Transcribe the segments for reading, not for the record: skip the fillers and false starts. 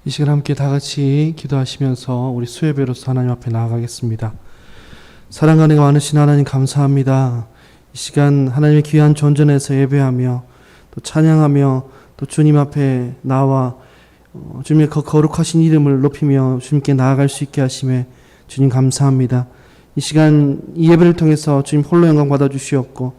이 시간 함께 다 같이 기도하시면서 우리 수예배로서 하나님 앞에 나아가겠습니다. 사랑과 은혜가 많으신 하나님 감사합니다. 이 시간 하나님의 귀한 존전에서 예배하며 또 찬양하며 또 주님 앞에 나와 주님의 거룩하신 이름을 높이며 주님께 나아갈 수 있게 하심에 주님 감사합니다. 이 시간 이 예배를 통해서 주님 홀로 영광 받아주시옵고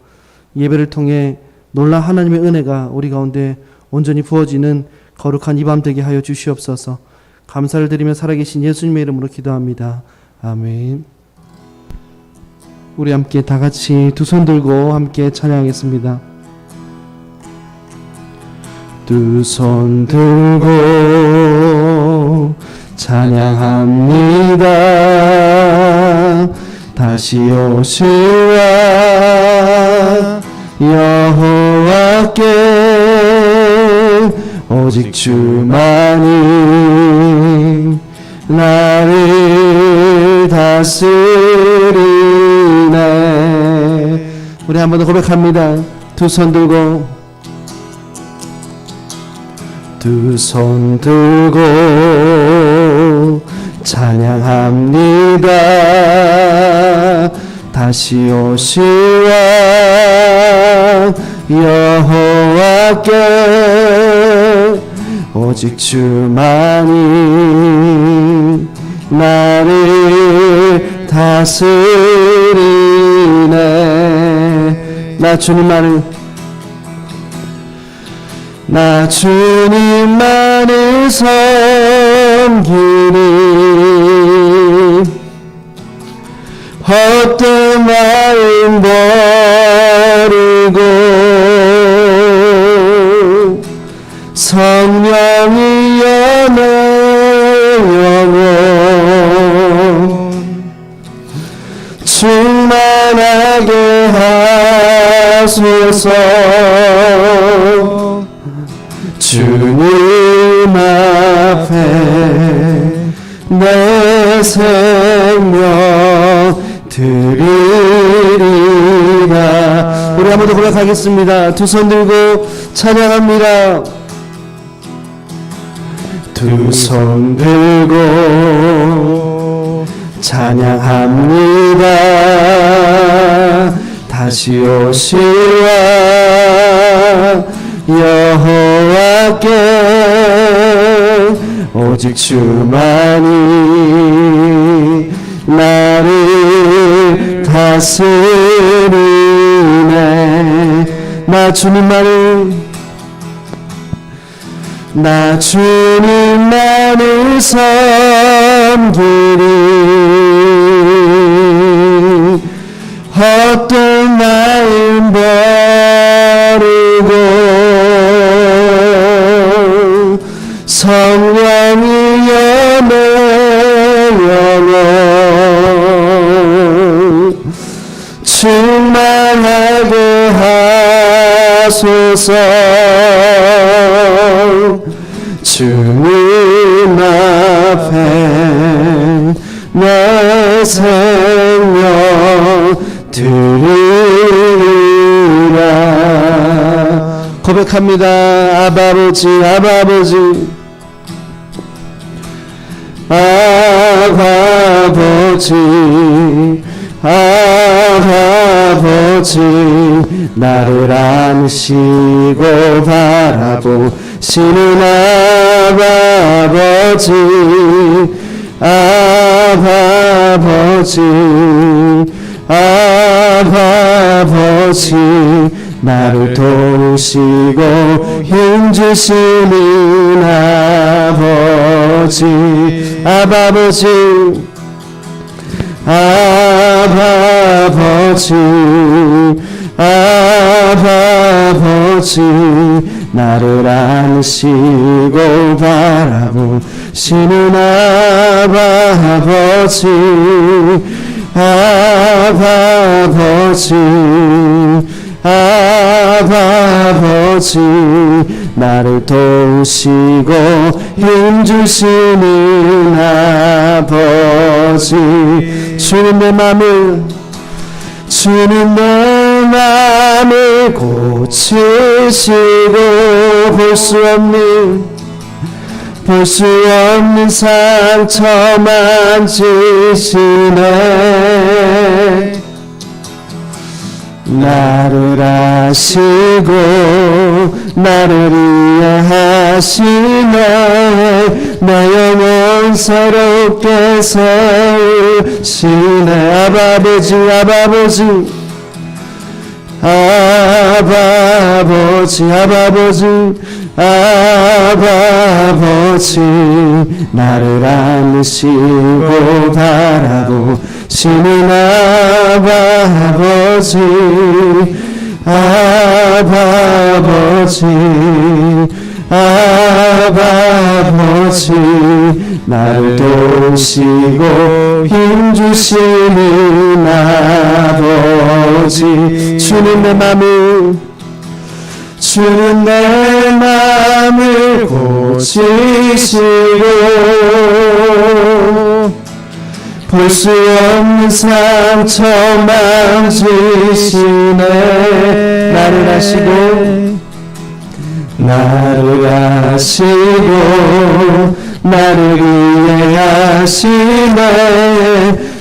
이 예배를 통해 놀라 하나님의 은혜가 우리 가운데 온전히 부어지는 거룩한 이 밤 되게 하여 주시옵소서. 감사를 드리며 살아계신 예수님의 이름으로 기도합니다. 아멘. 우리 함께 다 같이 두 손 들고 함께 찬양하겠습니다. 두 손 들고 찬양합니다. 다시 오시와 여호와께 오직 주만이 나를 다스리네. 우리 한 번 더 고백합니다. 두 손 들고 두 손 들고 찬양합니다. 다시 오시와 여호와께 오직 주만이 나를 다스리네. 나 주님만을 섬기리. 헛된 마음 버리고 성령이여 내 영혼 충만하게 하소서. 주님 앞에 내 생명 드리리라. 우리 한 번 더 고백하겠습니다. 두 손 들고 찬양합니다. 두 손 들고 찬양합니다. 다시 오시와 여호와께 오직 주만이 나를 다스리네. 나 주님만을 섬기리. 헛된 마음 버리고 성령이여 내 영혼 충만하게 하소서. 주님 앞에 내 생명 드리리라. 고백합니다. 아버지, 아버지, 아버지, 아버지, 나를 안으시고 바라보시는 아버지, 아버지, 아버지, 나를 도우시고 힘주시는 아버지, 아버지, 아버지, 아버지, 나를 안으시고 바라보시는 아버지, 아버지, 아버지, 나를 도우시고 힘주시는 아버지. 주는 내 맘을, 주는 내 맘을 고치시고 볼 수 없는 상처 만지시네. 나를 아시고 나를 이해하시네. 내 영혼 새롭게 세우시네. 아버지, 아버지, 아버지, 아버지, 아버지, 나를 안으시고 바라보시는 아버지, 아버지, 아버지, 나를 도우시고 힘주시는 아버지. 주는 내 맘을, 주는 내 맘을 고치시고 볼 수 없는 상처 만지시네. 나를 아시고 나를 아시고 나를 이해하시네.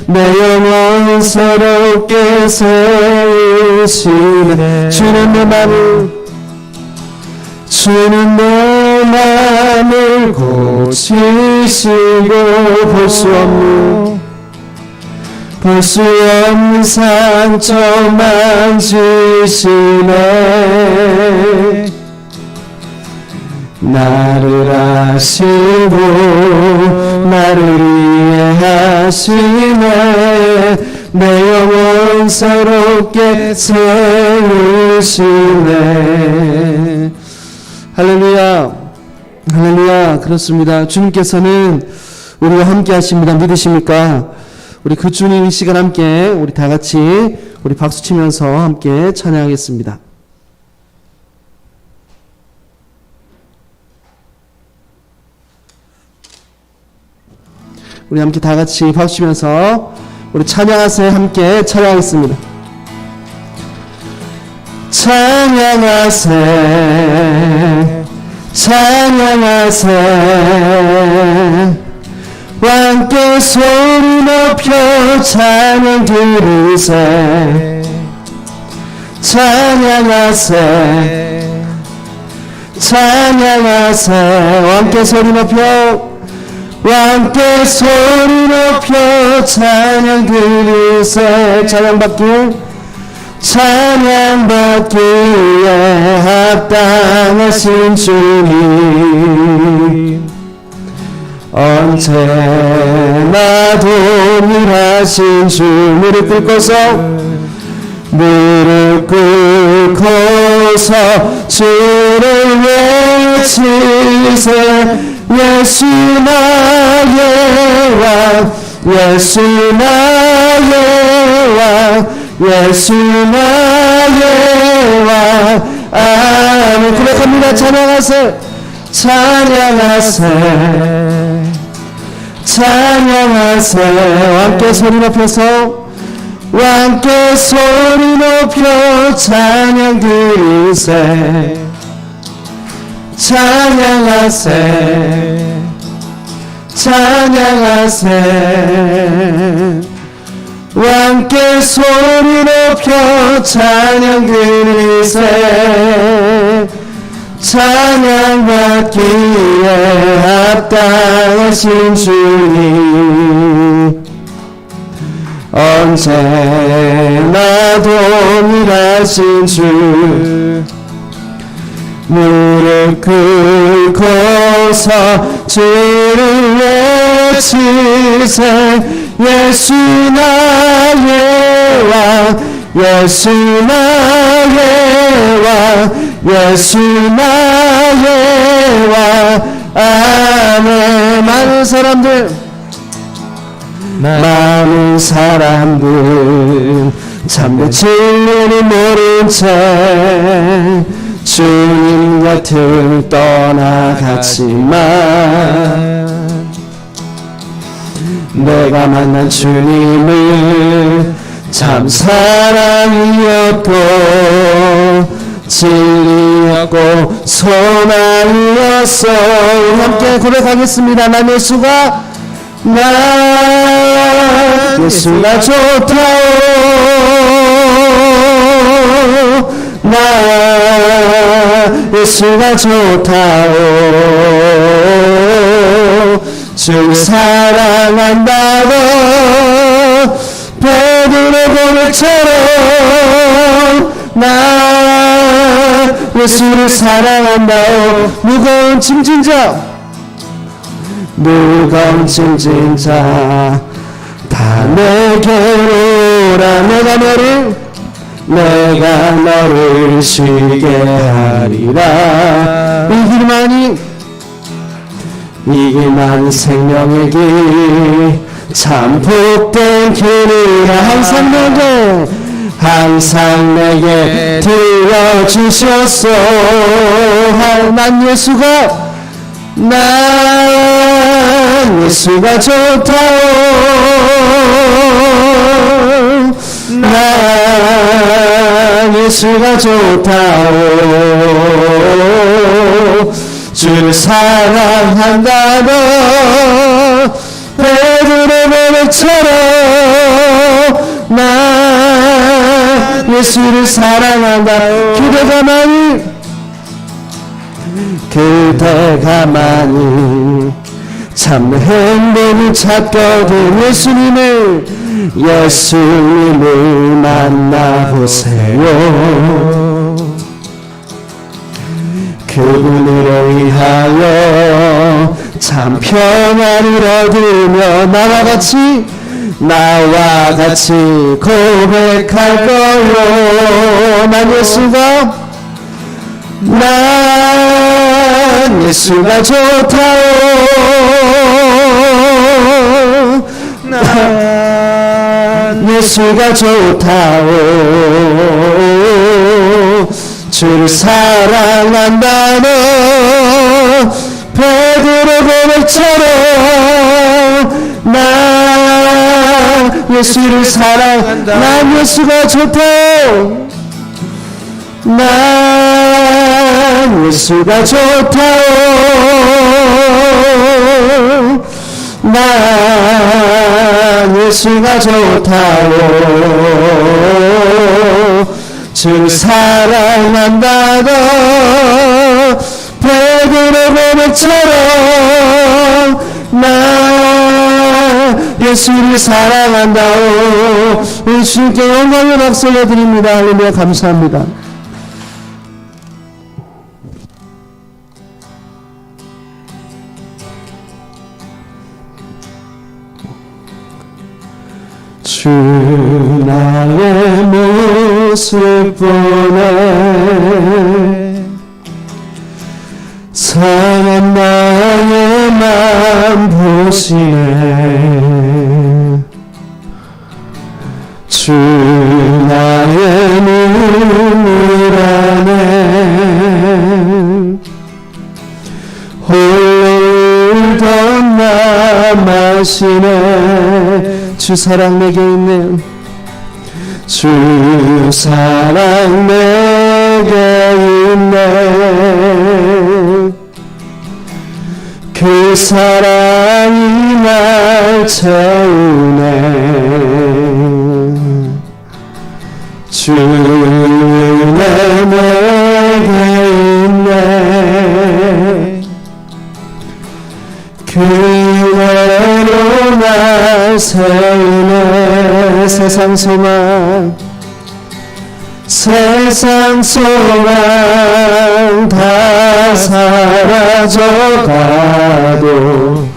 내 영혼 새롭게 세우시네. 주는 내 맘을, 주는 내 맘을 고치시고 볼 수 없는 상처 만지시네. 나를 아시고 나를 이해하시네. 내 영혼 새롭게 세우시네. 할렐루야, 할렐루야. 그렇습니다. 주님께서는 우리와 함께 하십니다. 믿으십니까? 우리 그 주님 이 시간 함께 우리 다 같이 우리 박수 치면서 함께 찬양하겠습니다. 우리 함께 다 같이 박수 치면서 우리 찬양하세요. 함께 찬양하겠습니다. 찬양하세, 찬양하세, 왕께 소리 높여 찬양 들으세. 찬양하세, 찬양하세, 왕께 소리 높여, 왕께 소리 높여 찬양 들으세. 찬양받기에 합당하신 주님, 언제나 동일하신 주. 무릎 꿇고서 무릎 꿇고서 주를 외치세. 예수 나의 왕, 예수 나의 왕, 예수 나의 왕. 아멘. 고백합니다. 찬양하세, 찬양하세, 찬양하세. 함께 소리 높여서, 함께 소리 높여 찬양 드리세. 찬양하세, 찬양하세. 함께 소리 높여 찬양 드리세. 찬양받기에 합당하신 주님, 언제나 동일하신 주. 무릎 꿇고서 주를 외치세. 예수 나의 왕, 예수 나의 왕, 예수 나의 왕. 아멘. 많은 사람들 참된 진리를 모른 채 주님 곁을 떠나갔지만, 내가 만난 주님을 참 사랑이었고 진리였고 소망이었어. 함께 고백하겠습니다. 난 예수가 좋다오. 나 예수가 좋다오. 주 사랑한다고 베드로 고백처럼 나 예수를 사랑한다오. 무거운 짐진 자 다 내게로 오라. 내가 너를 쉬게 하리라. 이 길만이 생명의 길, 참 복된 길이라. 항상 내게 들려주셨소. 난 예수가 좋다오. 난 예수가 좋다오. 주를 사랑한다고 베드로 고백처럼 난 예수를 사랑한다. 그대가 많이 참 행복을 찾거든. 예수님을 만나보세요. 그분으로 인하여 참 평안을 얻으며 나와 같이 고백할 거요. 난 예수가 좋다오. 난 예수가 좋다오. 주를 사랑한다는 베드로 고백처럼 난 예수를 사랑한다. 난 예수가 좋다오. 난 예수가 좋다오. 난 예수가 좋다오. 주를 사랑한다고 베드로 고백처럼 난 예수를 사랑한다오. 주님께 영광의 박수 올려드립니다. 할렐루야. 감사합니다. 주 나의 슬프네 상한 나의 맘 보시네 주 나의 눈물 안에 홀로 울던 나 마시네 주 사랑 내게 있네 주 사랑 내게 있네 그 사랑이 날 채우네 주 내게 있네 그대로 날 세우네 세상 소망 다 사라져가도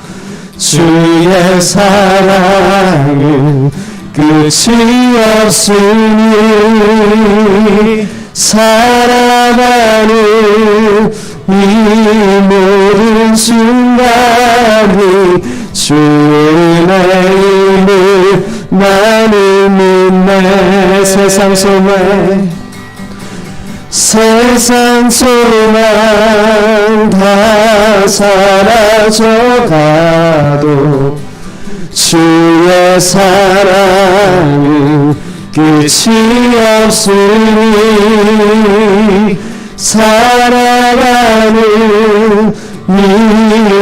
주의 사랑은 끝이 없으니 살아가는 이 모든 순간이 주의 힘을 나는 믿네 세상 소망 다 사라져가도 주의 사랑은 끝이 없으니 살아가는 이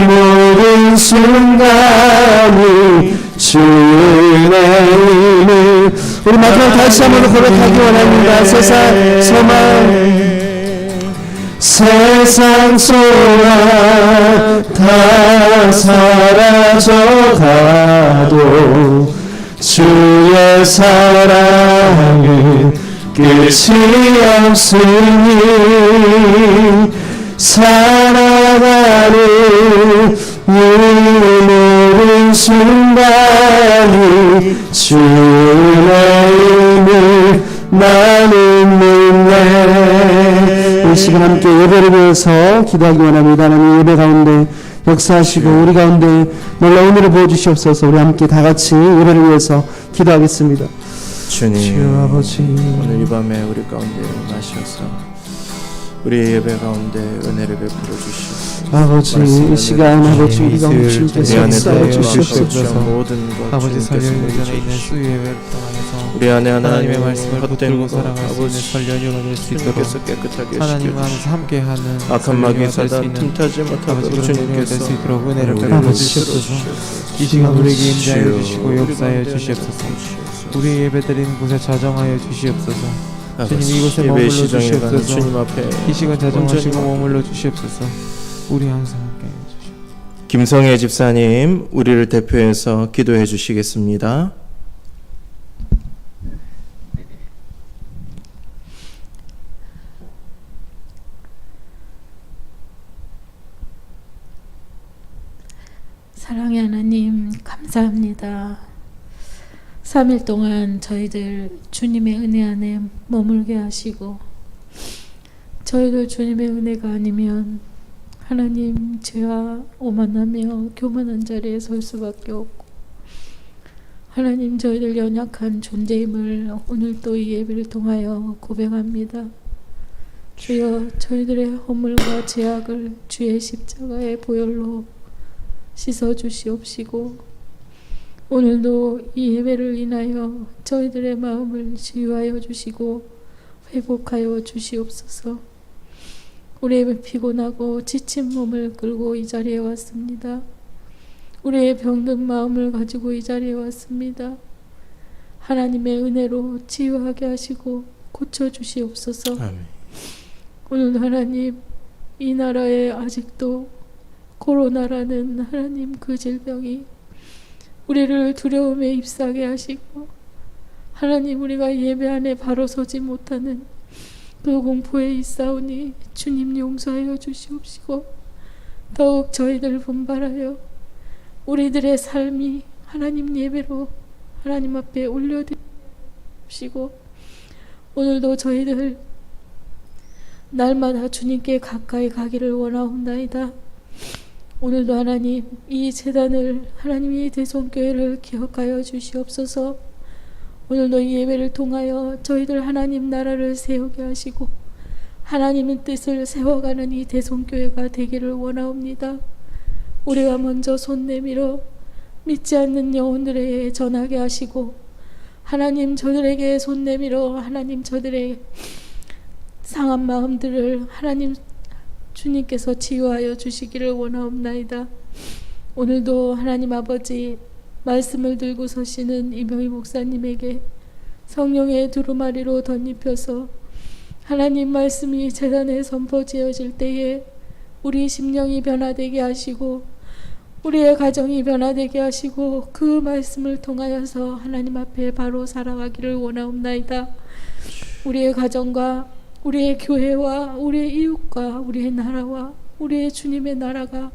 모든 순간이 주의 힘을 우리 마지막 다시 한번 고백하기 원합니다. 세상 소망 다 사라져가도 주의 사랑은 끝이 없으니 살아가는 이 모든 순간이 주의 힘을 나는 믿네 이 시간 함께 예배를 위해서 기도하기 원합니다. 하나님 예배 가운데 역사하시고 우리 가운데 놀라운 은혜를 부어주시옵소서. 우리 함께 다 같이 예배를 위해서 기도하겠습니다. 주님 아버지 오늘 이 밤에 우리 가운데 임하셔서 우리의 예배 가운데 은혜를 베풀어 주시옵소서. 아버지 이 시간 아버지 우리 가운데 주님께서 역사해 주시옵소서. 모든 것 아버지 주님께서 설령 모두 전에 있는 주시옵소서. 수요예배를 통하여서 우리 안에 하나님의 하나님의 말씀을 붙들고 살아갈 수 있는 설 연휴가 될 수 있도록 주님께서 깨끗하게 하나님과 시켜주시옵소서. 함께하는 악한 마귀 설 연휴가 될 수 사단 있는 틈타지 아버지 못하도록 그런 연휴가 될 주님께서 수 있도록 은혜를 우리를 베풀어 주시옵소서. 주시옵소서. 이 시간 우리에게 임재하여 주시고 우리 역사하여 가운데 주시옵소서. 주시옵소서. 우리 예배드리는 곳에 자정하여 주시옵소서. 주님 아버지, 이곳에 예배 머물러 시장에 가는 주시옵소서. 주님 앞에 이 시간 자정하시고 온전히 머물러 주시옵소서. 우리 항상 함께해 주시옵소서. 김성애 집사님 우리를 대표해서 기도해 주시겠습니다. 사랑의 하나님 감사합니다. 3일 동안 저희들 주님의 은혜 안에 머물게 하시고 저희들 주님의 은혜가 아니면 하나님 죄와 오만하며 교만한 자리에 설 수밖에 없고 하나님 저희들 연약한 존재임을 오늘 또 이 예배를 통하여 고백합니다. 주여 저희들의 허물과 죄악을 주의 십자가의 보혈로 씻어 주시옵시고 오늘도 이 예배를 인하여 저희들의 마음을 치유하여 주시고 회복하여 주시옵소서. 우리의 피곤하고 지친 몸을 끌고 이 자리에 왔습니다. 우리의 병든 마음을 가지고 이 자리에 왔습니다. 하나님의 은혜로 치유하게 하시고 고쳐주시옵소서. 아멘. 오늘 하나님 이 나라에 아직도 코로나라는 하나님 그 질병이 우리를 두려움에 휩싸게 하시고 하나님 우리가 예배 안에 바로 서지 못하는 그 공포에 있사오니 주님 용서하여 주시옵시고 더욱 저희들 분발하여 우리들의 삶이 하나님 예배로 하나님 앞에 올려드리시고 오늘도 저희들 날마다 주님께 가까이 가기를 원하옵나이다. 오늘도 하나님 이 제단을 하나님이 대성교회를 기억하여 주시옵소서. 오늘도 이 예배를 통하여 저희들 하나님 나라를 세우게 하시고 하나님의 뜻을 세워가는 이 대성교회가 되기를 원하옵니다. 우리가 먼저 손 내밀어 믿지 않는 영혼들에게 전하게 하시고 하나님 저들에게 손 내밀어 하나님 저들의 상한 마음들을 하나님 주님께서 치유하여 주시기를 원하옵나이다. 오늘도 하나님 아버지 말씀을 들고 서시는 이명희 목사님에게 성령의 두루마리로 덧입혀서 하나님 말씀이 제단에 선포지어질 때에 우리 심령이 변화되게 하시고 우리의 가정이 변화되게 하시고 그 말씀을 통하여서 하나님 앞에 바로 살아가기를 원하옵나이다. 우리의 가정과 우리의 교회와 우리의 이웃과 우리의 나라와 우리의 주님의 나라가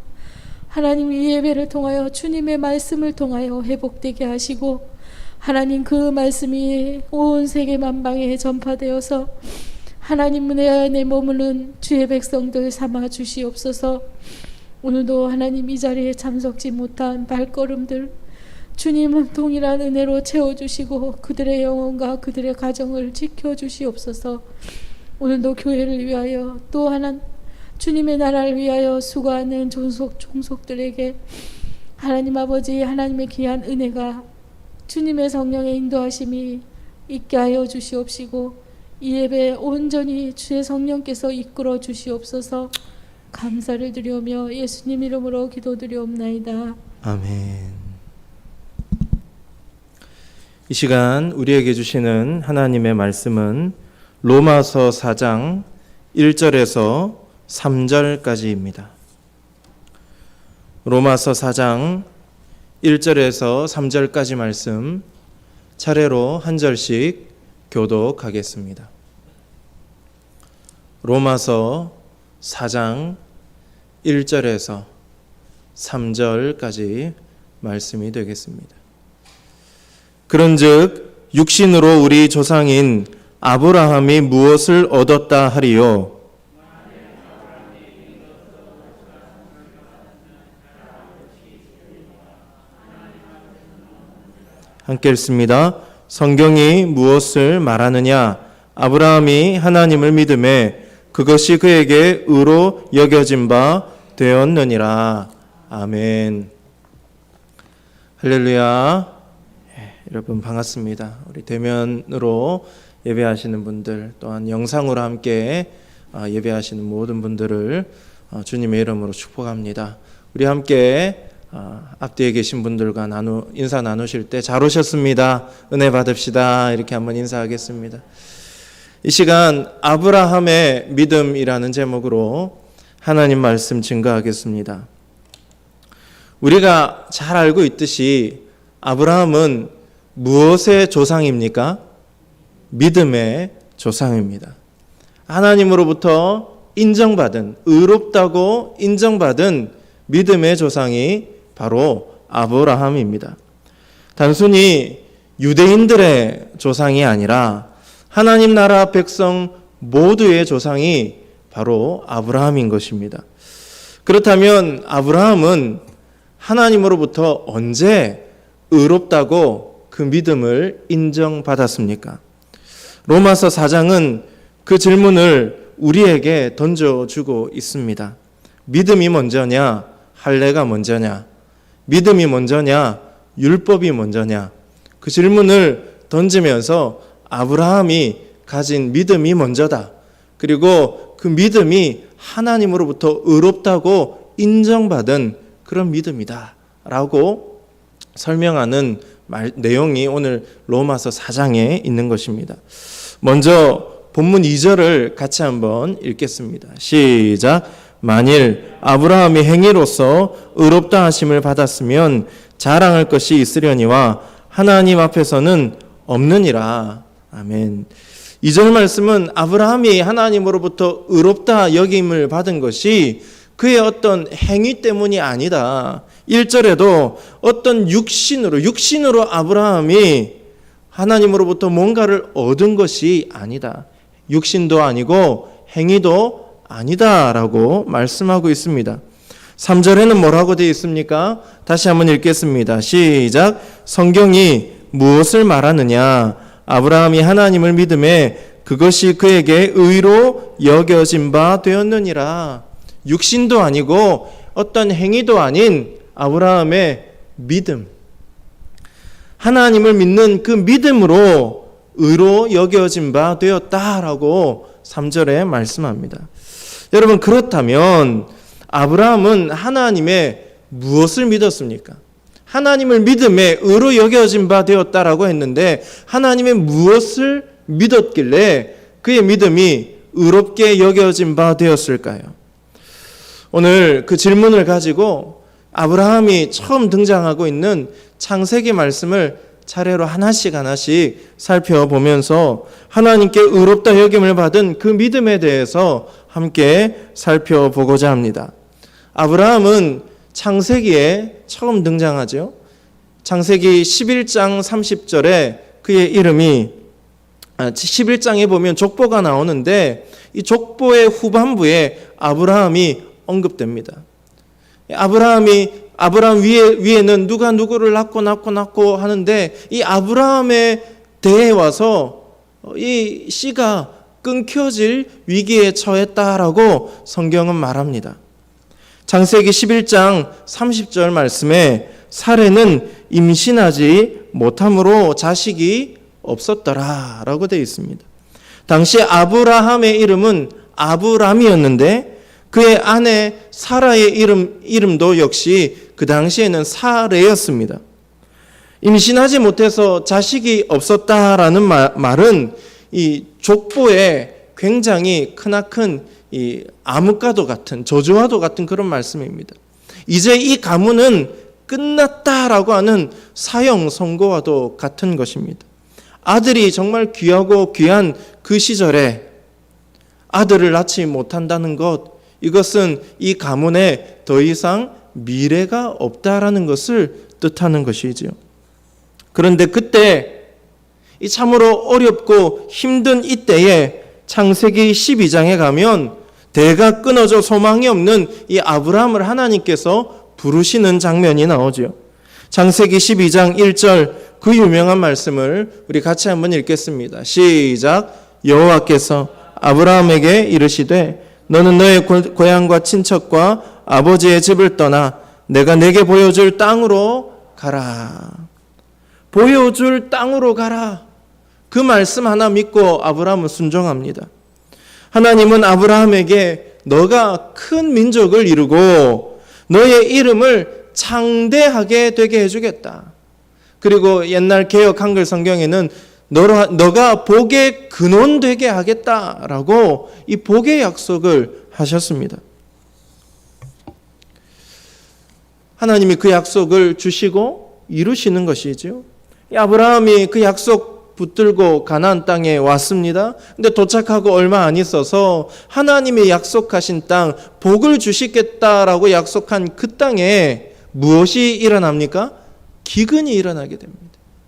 하나님 이 예배를 통하여 주님의 말씀을 통하여 회복되게 하시고 하나님 그 말씀이 온 세계 만방에 전파되어서 하나님 은혜 안에 머무는 주의 백성들 삼아 주시옵소서. 오늘도 하나님 이 자리에 참석지 못한 발걸음들 주님은 동일한 은혜로 채워주시고 그들의 영혼과 그들의 가정을 지켜주시옵소서. 오늘도 교회를 위하여 또 하나 주님의 나라를 위하여 수고하는 종속들에게 하나님 아버지 하나님의 귀한 은혜가 주님의 성령의 인도하심이 있게 하여 주시옵시고 이 예배 온전히 주의 성령께서 이끌어 주시옵소서. 감사를 드리오며 예수님 이름으로 기도드리옵나이다. 아멘. 이 시간 우리에게 주시는 하나님의 말씀은 로마서 4장 1절에서 3절까지입니다. 로마서 4장 1절에서 3절까지 말씀 차례로 한 절씩 교독하겠습니다. 로마서 4장 1절에서 3절까지 말씀이 되겠습니다. 그런즉 육신으로 우리 조상인 아브라함이 무엇을 얻었다 하리요? 함께 읽습니다. 성경이 무엇을 말하느냐? 아브라함이 하나님을 믿음에 그것이 그에게 의로 여겨진 바 되었느니라. 아멘. 할렐루야. 여러분 반갑습니다. 우리 대면으로 예배하시는 분들 또한 영상으로 함께 예배하시는 모든 분들을 주님의 이름으로 축복합니다. 우리 함께 앞뒤에 계신 분들과 인사 나누실 때 잘 오셨습니다. 은혜 받읍시다. 이렇게 한번 인사하겠습니다. 이 시간 아브라함의 믿음이라는 제목으로 하나님 말씀 증거하겠습니다. 우리가 잘 알고 있듯이 아브라함은 무엇의 조상입니까? 믿음의 조상입니다. 하나님으로부터 인정받은, 의롭다고 인정받은 믿음의 조상이 바로 아브라함입니다. 단순히 유대인들의 조상이 아니라 하나님 나라 백성 모두의 조상이 바로 아브라함인 것입니다. 그렇다면 아브라함은 하나님으로부터 언제 의롭다고 그 믿음을 인정받았습니까? 로마서 4장은 그 질문을 우리에게 던져주고 있습니다. 믿음이 먼저냐? 할례가 먼저냐? 믿음이 먼저냐? 율법이 먼저냐? 그 질문을 던지면서 아브라함이 가진 믿음이 먼저다. 그리고 그 믿음이 하나님으로부터 의롭다고 인정받은 그런 믿음이다. 라고 설명하는 내용이 오늘 로마서 4장에 있는 것입니다. 먼저 본문 2절을 같이 한번 읽겠습니다. 시작. 만일 아브라함이 행위로서 의롭다 하심을 받았으면 자랑할 것이 있으려니와 하나님 앞에서는 없느니라. 아멘. 2절 말씀은 아브라함이 하나님으로부터 의롭다 여김을 받은 것이 그의 어떤 행위 때문이 아니다. 1절에도 어떤 육신으로 아브라함이 하나님으로부터 뭔가를 얻은 것이 아니다. 육신도 아니고 행위도 아니다라고 말씀하고 있습니다. 3절에는 뭐라고 되어 있습니까? 다시 한번 읽겠습니다. 시작. 성경이 무엇을 말하느냐? 아브라함이 하나님을 믿음에 그것이 그에게 의로 여겨진 바 되었느니라. 육신도 아니고 어떤 행위도 아닌 아브라함의 믿음. 하나님을 믿는 그 믿음으로 의로 여겨진 바 되었다라고 3절에 말씀합니다. 여러분, 그렇다면 아브라함은 하나님의 무엇을 믿었습니까? 하나님을 믿음에 의로 여겨진 바 되었다라고 했는데 하나님의 무엇을 믿었길래 그의 믿음이 의롭게 여겨진 바 되었을까요? 오늘 그 질문을 가지고 아브라함이 처음 등장하고 있는 창세기 말씀을 차례로 하나씩 살펴보면서 하나님께 의롭다 여김을 받은 그 믿음에 대해서 함께 살펴보고자 합니다. 아브라함은 창세기에 처음 등장하죠. 창세기 11장 30절에 그의 이름이 11장에 보면 족보가 나오는데 이 족보의 후반부에 아브라함이 언급됩니다. 아브라함 위에는 누가 누구를 낳고 하는데 이 아브라함에 대해 와서 이 씨가 끊겨질 위기에 처했다라고 성경은 말합니다. 창세기 11장 30절 말씀에 사레는 임신하지 못함으로 자식이 없었더라라고 되어 있습니다. 당시 아브라함의 이름은 아브람이었는데 그의 아내 사라의 이름도 역시 그 당시에는 사레였습니다. 임신하지 못해서 자식이 없었다라는 말은 이 족보에 굉장히 크나큰 이 암흑과도 같은 저주와도 같은 그런 말씀입니다. 이제 이 가문은 끝났다라고 하는 사형 선고와도 같은 것입니다. 아들이 정말 귀하고 귀한 그 시절에 아들을 낳지 못한다는 것, 이것은 이 가문에 더 이상 미래가 없다라는 것을 뜻하는 것이지요. 그런데 그때 이 참으로 어렵고 힘든 이때에 창세기 12장에 가면 대가 끊어져 소망이 없는 이 아브라함을 하나님께서 부르시는 장면이 나오죠. 창세기 12장 1절 그 유명한 말씀을 우리 같이 한번 읽겠습니다. 시작. 여호와께서 아브라함에게 이르시되 너는 너의 고향과 친척과 아버지의 집을 떠나 내가 내게 보여줄 땅으로 가라. 보여줄 땅으로 가라. 그 말씀 하나 믿고 아브라함은 순종합니다. 하나님은 아브라함에게 너가 큰 민족을 이루고 너의 이름을 창대하게 되게 해주겠다. 그리고 옛날 개역 한글 성경에는 너가 복의 근원 되게 하겠다라고 이 복의 약속을 하셨습니다. 하나님이 그 약속을 주시고 이루시는 것이죠. 아브라함이 그 약속 붙들고 가나안 땅에 왔습니다. 근데 도착하고 얼마 안 있어서 하나님의 약속하신 땅, 복을 주시겠다라고 약속한 그 땅에 무엇이 일어납니까? 기근이 일어나게 됩니다.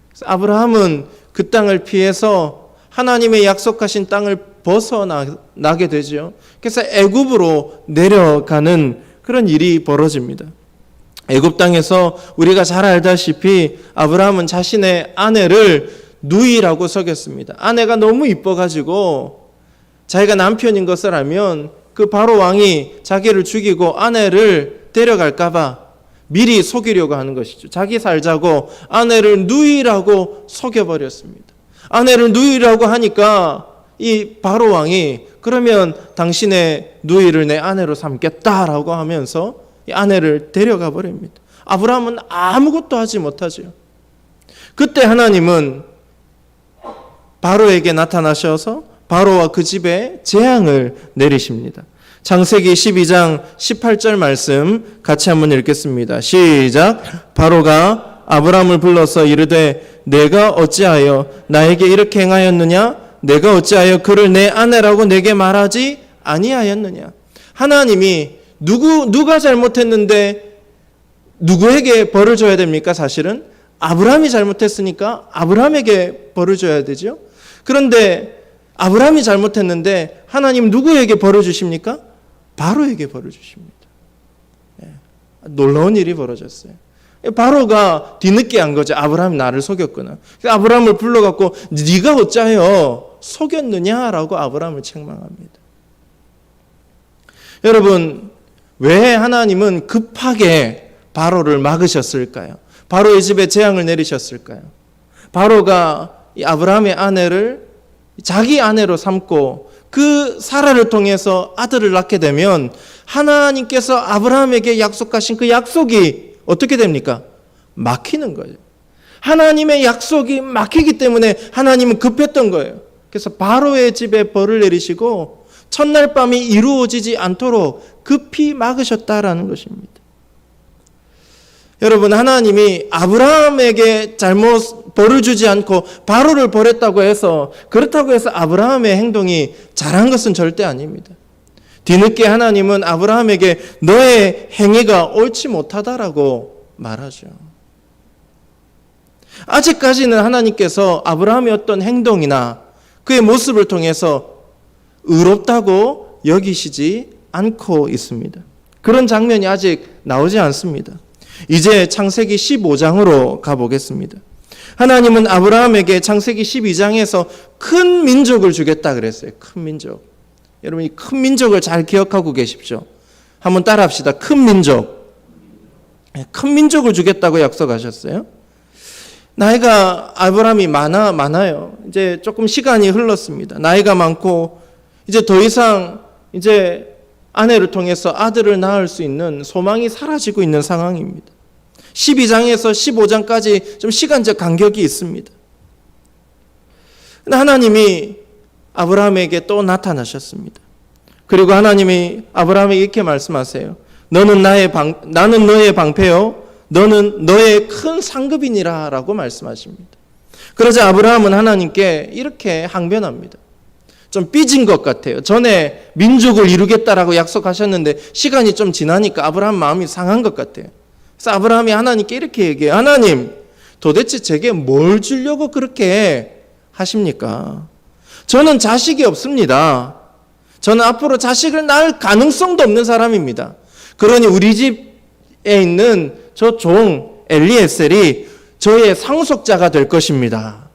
그래서 아브라함은 그 땅을 피해서 하나님의 약속하신 땅을 벗어나게 되죠. 그래서 애굽으로 내려가는 그런 일이 벌어집니다. 애굽 땅에서 우리가 잘 알다시피 아브라함은 자신의 아내를 누이라고 속였습니다. 아내가 너무 이뻐가지고 자기가 남편인 것을 알면 그 바로 왕이 자기를 죽이고 아내를 데려갈까봐 미리 속이려고 하는 것이죠. 자기 살자고 아내를 누이라고 속여버렸습니다. 아내를 누이라고 하니까 이 바로 왕이 그러면 당신의 누이를 내 아내로 삼겠다라고 하면서 이 아내를 데려가 버립니다. 아브라함은 아무것도 하지 못하죠. 그때 하나님은 바로에게 나타나셔서 바로와 그 집에 재앙을 내리십니다. 창세기 12장 18절 말씀 같이 한번 읽겠습니다. 시작. 바로가 아브라함을 불러서 이르되 내가 어찌하여 나에게 이렇게 행하였느냐? 내가 어찌하여 그를 내 아내라고 내게 말하지 아니하였느냐? 하나님이 누가 잘못했는데 누구에게 벌을 줘야 됩니까? 사실은 아브라함이 잘못했으니까 아브라함에게 벌을 줘야 되죠. 그런데 아브라함이 잘못했는데 하나님 누구에게 벌을 주십니까? 바로에게 벌을 주십니다. 놀라운 일이 벌어졌어요. 바로가 뒤늦게 한 거죠. 아브라함이 나를 속였구나. 아브라함을 불러갖고 네가 어찌하여 속였느냐라고 아브라함을 책망합니다. 여러분, 왜 하나님은 급하게 바로를 막으셨을까요? 바로의 집에 재앙을 내리셨을까요? 바로가 이 아브라함의 아내를 자기 아내로 삼고 그 사라를 통해서 아들을 낳게 되면 하나님께서 아브라함에게 약속하신 그 약속이 어떻게 됩니까? 막히는 거예요. 하나님의 약속이 막히기 때문에 하나님은 급했던 거예요. 그래서 바로의 집에 벌을 내리시고 첫날 밤이 이루어지지 않도록 급히 막으셨다라는 것입니다. 여러분, 하나님이 아브라함에게 잘못 벌을 주지 않고 바로를 벌했다고 해서 그렇다고 해서 아브라함의 행동이 잘한 것은 절대 아닙니다. 뒤늦게 하나님은 아브라함에게 너의 행위가 옳지 못하다라고 말하죠. 아직까지는 하나님께서 아브라함의 어떤 행동이나 그의 모습을 통해서 의롭다고 여기시지 않고 있습니다. 그런 장면이 아직 나오지 않습니다. 이제 창세기 15장으로 가보겠습니다. 하나님은 아브라함에게 창세기 12장에서 큰 민족을 주겠다 그랬어요. 큰 민족. 여러분, 이 큰 민족을 잘 기억하고 계십시오. 한번 따라합시다. 큰 민족. 큰 민족을 주겠다고 약속하셨어요. 나이가 아브라함이 많아요. 이제 조금 시간이 흘렀습니다. 나이가 많고 이제 더 이상 이제 아내를 통해서 아들을 낳을 수 있는 소망이 사라지고 있는 상황입니다. 12장에서 15장까지 좀 시간적 간격이 있습니다. 하나님이 아브라함에게 또 나타나셨습니다. 그리고 하나님이 아브라함에게 이렇게 말씀하세요. 나는 너의 방패요, 너는 너의 큰 상급이니라 라고 말씀하십니다. 그러자 아브라함은 하나님께 이렇게 항변합니다. 좀 삐진 것 같아요. 전에 민족을 이루겠다라고 약속하셨는데 시간이 좀 지나니까 아브라함 마음이 상한 것 같아요. 그래서 아브라함이 하나님께 이렇게 얘기해요. 하나님, 도대체 제게 뭘 주려고 그렇게 하십니까? 저는 자식이 없습니다. 저는 앞으로 자식을 낳을 가능성도 없는 사람입니다. 그러니 우리 집에 있는 저 종 엘리에셀이 저의 상속자가 될 것입니다.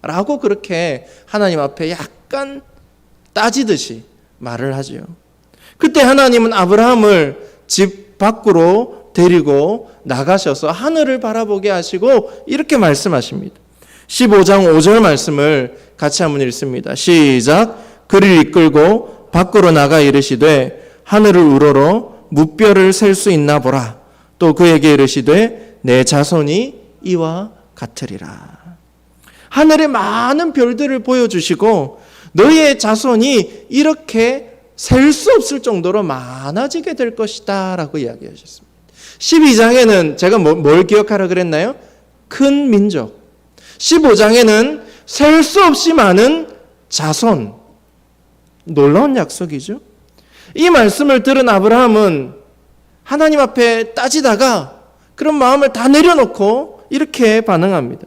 라고 그렇게 하나님 앞에 약간 따지듯이 말을 하죠. 그때 하나님은 아브라함을 집 밖으로 데리고 나가셔서 하늘을 바라보게 하시고 이렇게 말씀하십니다. 15장 5절 말씀을 같이 한번 읽습니다. 시작. 그를 이끌고 밖으로 나가 이르시되 하늘을 우러러 무뼈를 셀 수 있나 보라. 또 그에게 이르시되 내 자손이 이와 같으리라. 하늘의 많은 별들을 보여주시고 너희의 자손이 이렇게 셀 수 없을 정도로 많아지게 될 것이다 라고 이야기하셨습니다. 12장에는 제가 뭘 기억하라 그랬나요? 큰 민족. 15장에는 셀 수 없이 많은 자손. 놀라운 약속이죠. 이 말씀을 들은 아브라함은 하나님 앞에 따지다가 그런 마음을 다 내려놓고 이렇게 반응합니다.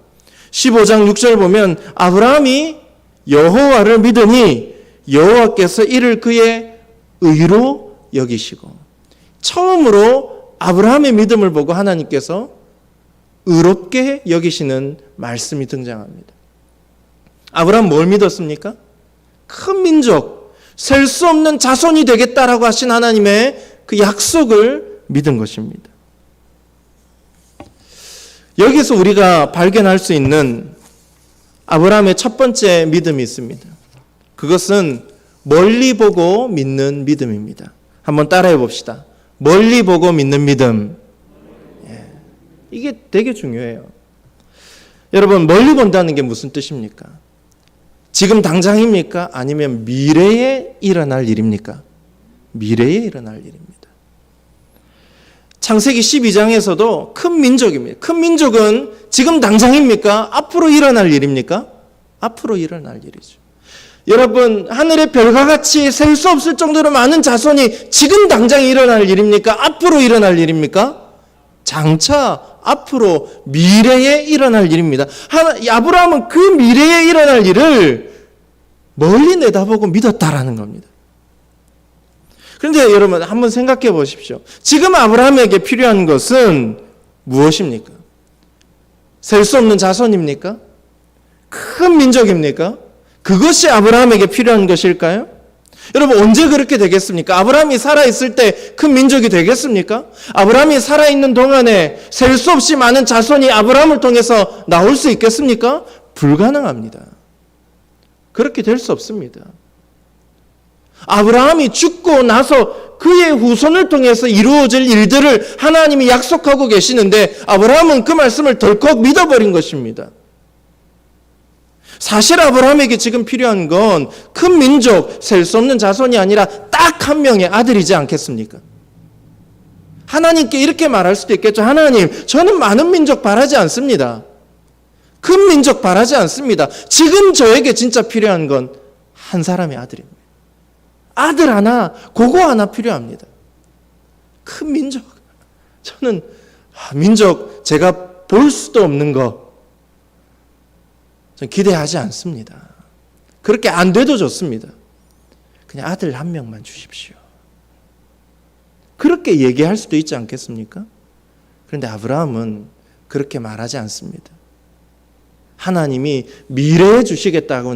15장 6절 보면 아브라함이 여호와를 믿으니 여호와께서 이를 그의 의로 여기시고, 처음으로 아브라함의 믿음을 보고 하나님께서 의롭게 여기시는 말씀이 등장합니다. 아브라함 뭘 믿었습니까? 큰 민족, 셀 수 없는 자손이 되겠다라고 하신 하나님의 그 약속을 믿은 것입니다. 여기서 우리가 발견할 수 있는 아브라함의 첫 번째 믿음이 있습니다. 그것은 멀리 보고 믿는 믿음입니다. 한번 따라해 봅시다. 멀리 보고 믿는 믿음. 이게 되게 중요해요. 여러분, 멀리 본다는 게 무슨 뜻입니까? 지금 당장입니까? 아니면 미래에 일어날 일입니까? 미래에 일어날 일입니다. 창세기 12장에서도 큰 민족입니다. 큰 민족은 지금 당장입니까? 앞으로 일어날 일입니까? 앞으로 일어날 일이죠. 여러분, 하늘의 별과 같이 셀 수 없을 정도로 많은 자손이 지금 당장 일어날 일입니까? 앞으로 일어날 일입니까? 장차 앞으로 미래에 일어날 일입니다. 아브라함은 그 미래에 일어날 일을 멀리 내다보고 믿었다라는 겁니다. 그런데 여러분 한번 생각해 보십시오. 지금 아브라함에게 필요한 것은 무엇입니까? 셀 수 없는 자손입니까? 큰 민족입니까? 그것이 아브라함에게 필요한 것일까요? 여러분 언제 그렇게 되겠습니까? 아브라함이 살아있을 때 큰 민족이 되겠습니까? 아브라함이 살아있는 동안에 셀 수 없이 많은 자손이 아브라함을 통해서 나올 수 있겠습니까? 불가능합니다. 그렇게 될 수 없습니다. 아브라함이 죽고 나서 그의 후손을 통해서 이루어질 일들을 하나님이 약속하고 계시는데 아브라함은 그 말씀을 덜컥 믿어버린 것입니다. 사실 아브라함에게 지금 필요한 건 큰 민족, 셀 수 없는 자손이 아니라 딱 한 명의 아들이지 않겠습니까? 하나님께 이렇게 말할 수도 있겠죠. 하나님, 저는 많은 민족 바라지 않습니다. 큰 민족 바라지 않습니다. 지금 저에게 진짜 필요한 건 한 사람의 아들입니다. 아들 하나, 그거 하나 필요합니다. 큰 민족. 저는 민족 제가 볼 수도 없는 거 전 기대하지 않습니다. 그렇게 안 돼도 좋습니다. 그냥 아들 한 명만 주십시오. 그렇게 얘기할 수도 있지 않겠습니까? 그런데 아브라함은 그렇게 말하지 않습니다. 하나님이 미래에 주시겠다고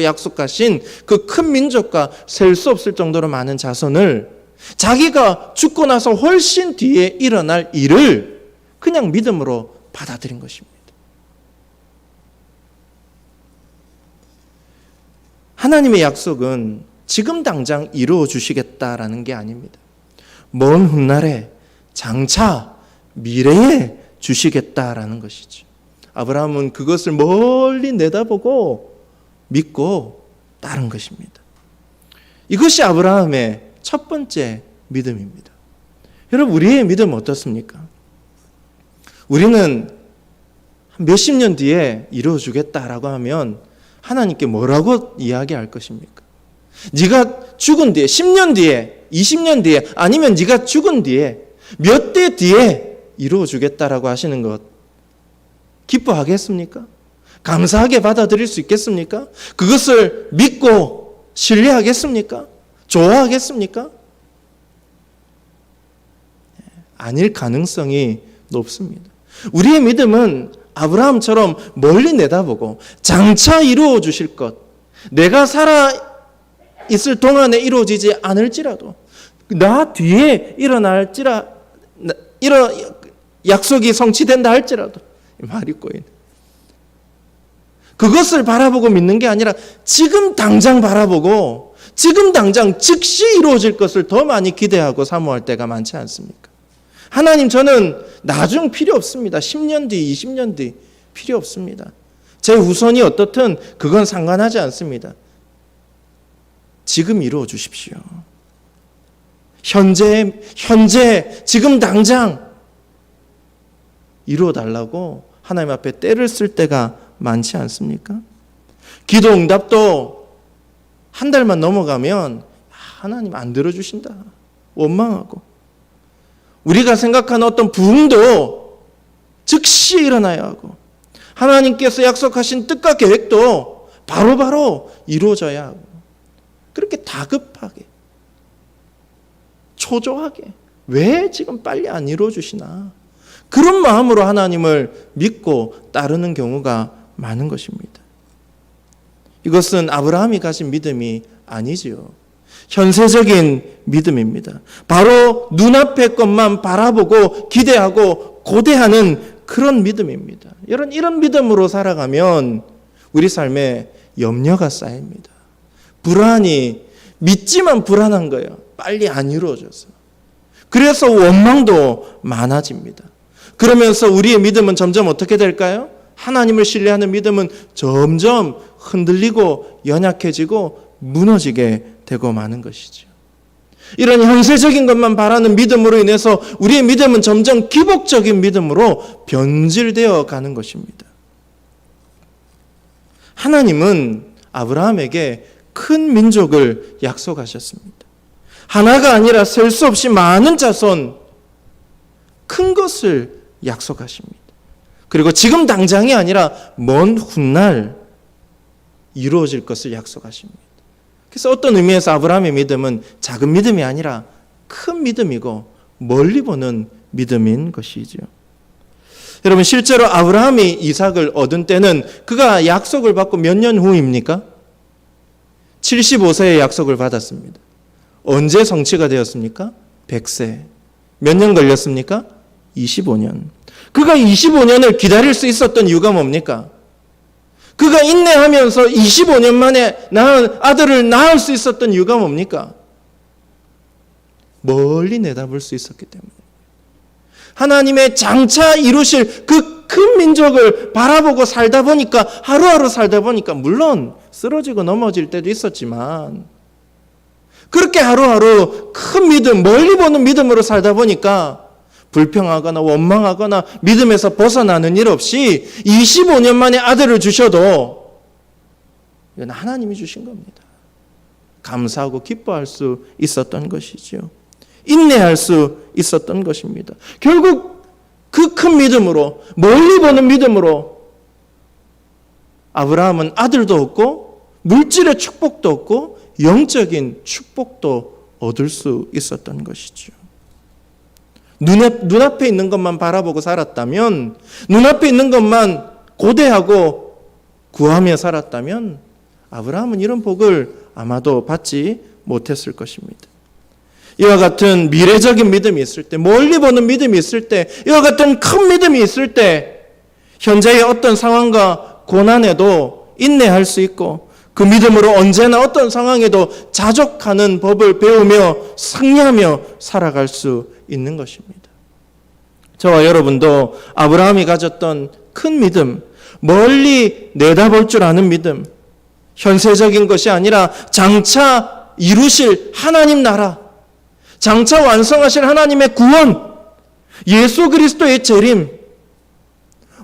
약속하신 그 큰 민족과 셀 수 없을 정도로 많은 자손을 자기가 죽고 나서 훨씬 뒤에 일어날 일을 그냥 믿음으로 받아들인 것입니다. 하나님의 약속은 지금 당장 이루어 주시겠다라는 게 아닙니다. 먼 훗날에 장차 미래에 주시겠다라는 것이죠. 아브라함은 그것을 멀리 내다보고 믿고 따른 것입니다. 이것이 아브라함의 첫 번째 믿음입니다. 여러분, 우리의 믿음은 어떻습니까? 우리는 몇십 년 뒤에 이루어주겠다라고 하면 하나님께 뭐라고 이야기할 것입니까? 네가 죽은 뒤에, 10년 뒤에, 20년 뒤에, 아니면 네가 죽은 뒤에, 몇 대 뒤에 이루어주겠다라고 하시는 것 기뻐하겠습니까? 감사하게 받아들일 수 있겠습니까? 그것을 믿고 신뢰하겠습니까? 좋아하겠습니까? 아닐 가능성이 높습니다. 우리의 믿음은 아브라함처럼 멀리 내다보고 장차 이루어 주실 것, 내가 살아 있을 동안에 이루어지지 않을지라도 나 뒤에 약속이 성취된다 할지라도 말이 꼬이네. 그것을 바라보고 믿는 게 아니라 지금 당장 바라보고 지금 당장 즉시 이루어질 것을 더 많이 기대하고 사모할 때가 많지 않습니까? 하나님, 저는 나중 필요 없습니다. 10년 뒤, 20년 뒤 필요 없습니다. 제 후손이 어떻든 그건 상관하지 않습니다. 지금 이루어 주십시오. 현재 지금 당장 이루어 달라고 하나님 앞에 때를 쓸 때가 많지 않습니까? 기도 응답도 한 달만 넘어가면 하나님 안 들어주신다, 원망하고, 우리가 생각하는 어떤 부흥도 즉시 일어나야 하고, 하나님께서 약속하신 뜻과 계획도 바로바로 이루어져야 하고, 그렇게 다급하게 초조하게 왜 지금 빨리 안 이루어주시나, 그런 마음으로 하나님을 믿고 따르는 경우가 많은 것입니다. 이것은 아브라함이 가진 믿음이 아니지요. 현세적인 믿음입니다. 바로 눈앞의 것만 바라보고 기대하고 고대하는 그런 믿음입니다. 이런 믿음으로 살아가면 우리 삶에 염려가 쌓입니다. 불안이, 믿지만 불안한 거예요. 빨리 안 이루어져서. 그래서 원망도 많아집니다. 그러면서 우리의 믿음은 점점 어떻게 될까요? 하나님을 신뢰하는 믿음은 점점 흔들리고 연약해지고 무너지게 되고 마는 것이죠. 이런 현세적인 것만 바라는 믿음으로 인해서 우리의 믿음은 점점 기복적인 믿음으로 변질되어 가는 것입니다. 하나님은 아브라함에게 큰 민족을 약속하셨습니다. 하나가 아니라 셀 수 없이 많은 자손, 큰 것을 약속하십니다. 그리고 지금 당장이 아니라 먼 훗날 이루어질 것을 약속하십니다. 그래서 어떤 의미에서 아브라함의 믿음은 작은 믿음이 아니라 큰 믿음이고 멀리 보는 믿음인 것이죠. 여러분, 실제로 아브라함이 이삭을 얻은 때는 그가 약속을 받고 몇 년 후입니까? 75세의 약속을 받았습니다. 언제 성취가 되었습니까? 100세. 몇 년 걸렸습니까? 25년. 그가 25년을 기다릴 수 있었던 이유가 뭡니까? 그가 인내하면서 25년 만에 낳은 아들을 낳을 수 있었던 이유가 뭡니까? 멀리 내다볼 수 있었기 때문에. 하나님의 장차 이루실 그 큰 민족을 바라보고 살다 보니까, 하루하루 살다 보니까, 물론 쓰러지고 넘어질 때도 있었지만, 그렇게 하루하루 큰 믿음, 멀리 보는 믿음으로 살다 보니까 불평하거나 원망하거나 믿음에서 벗어나는 일 없이 25년 만에 아들을 주셔도 이건 하나님이 주신 겁니다. 감사하고 기뻐할 수 있었던 것이죠. 인내할 수 있었던 것입니다. 결국 그 큰 믿음으로, 멀리 보는 믿음으로 아브라함은 아들도 얻고 물질의 축복도 얻고 영적인 축복도 얻을 수 있었던 것이죠. 눈앞에 있는 것만 바라보고 살았다면, 눈앞에 있는 것만 고대하고 구하며 살았다면 아브라함은 이런 복을 아마도 받지 못했을 것입니다. 이와 같은 미래적인 믿음이 있을 때, 멀리 보는 믿음이 있을 때, 이와 같은 큰 믿음이 있을 때 현재의 어떤 상황과 고난에도 인내할 수 있고 그 믿음으로 언제나 어떤 상황에도 자족하는 법을 배우며 승리하며 살아갈 수 있는 것입니다. 저와 여러분도 아브라함이 가졌던 큰 믿음, 멀리 내다볼 줄 아는 믿음, 현세적인 것이 아니라 장차 이루실 하나님 나라, 장차 완성하실 하나님의 구원, 예수 그리스도의 재림,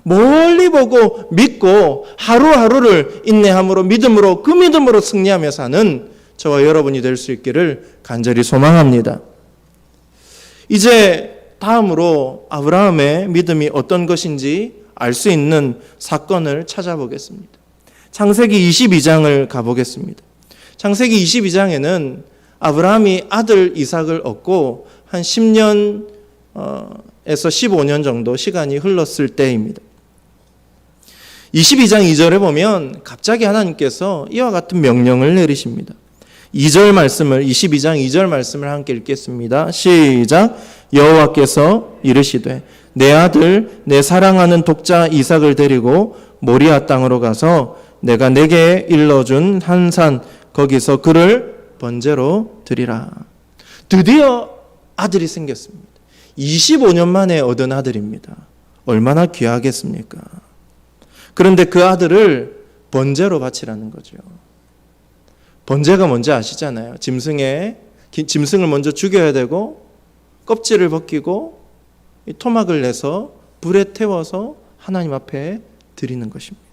멀리 보고 믿고 하루하루를 인내함으로 믿음으로, 그 믿음으로 승리하며 사는 저와 여러분이 될 수 있기를 간절히 소망합니다. 이제 다음으로 아브라함의 믿음이 어떤 것인지 알 수 있는 사건을 찾아보겠습니다. 창세기 22장을 가보겠습니다. 창세기 22장에는 아브라함이 아들 이삭을 얻고 한 10년에서 15년 정도 시간이 흘렀을 때입니다. 22장 2절에 보면 갑자기 하나님께서 이와 같은 명령을 내리십니다. 2절 말씀을, 22장 2절 말씀을 함께 읽겠습니다. 시작. 여호와께서 이르시되 내 아들 내 사랑하는 독자 이삭을 데리고 모리아 땅으로 가서 내가 내게 일러준 한 산 거기서 그를 번제로 드리라. 드디어 아들이 생겼습니다. 25년 만에 얻은 아들입니다. 얼마나 귀하겠습니까? 그런데 그 아들을 번제로 바치라는 거죠. 번제가 뭔지 아시잖아요. 짐승을 먼저 죽여야 되고 껍질을 벗기고 토막을 내서 불에 태워서 하나님 앞에 드리는 것입니다.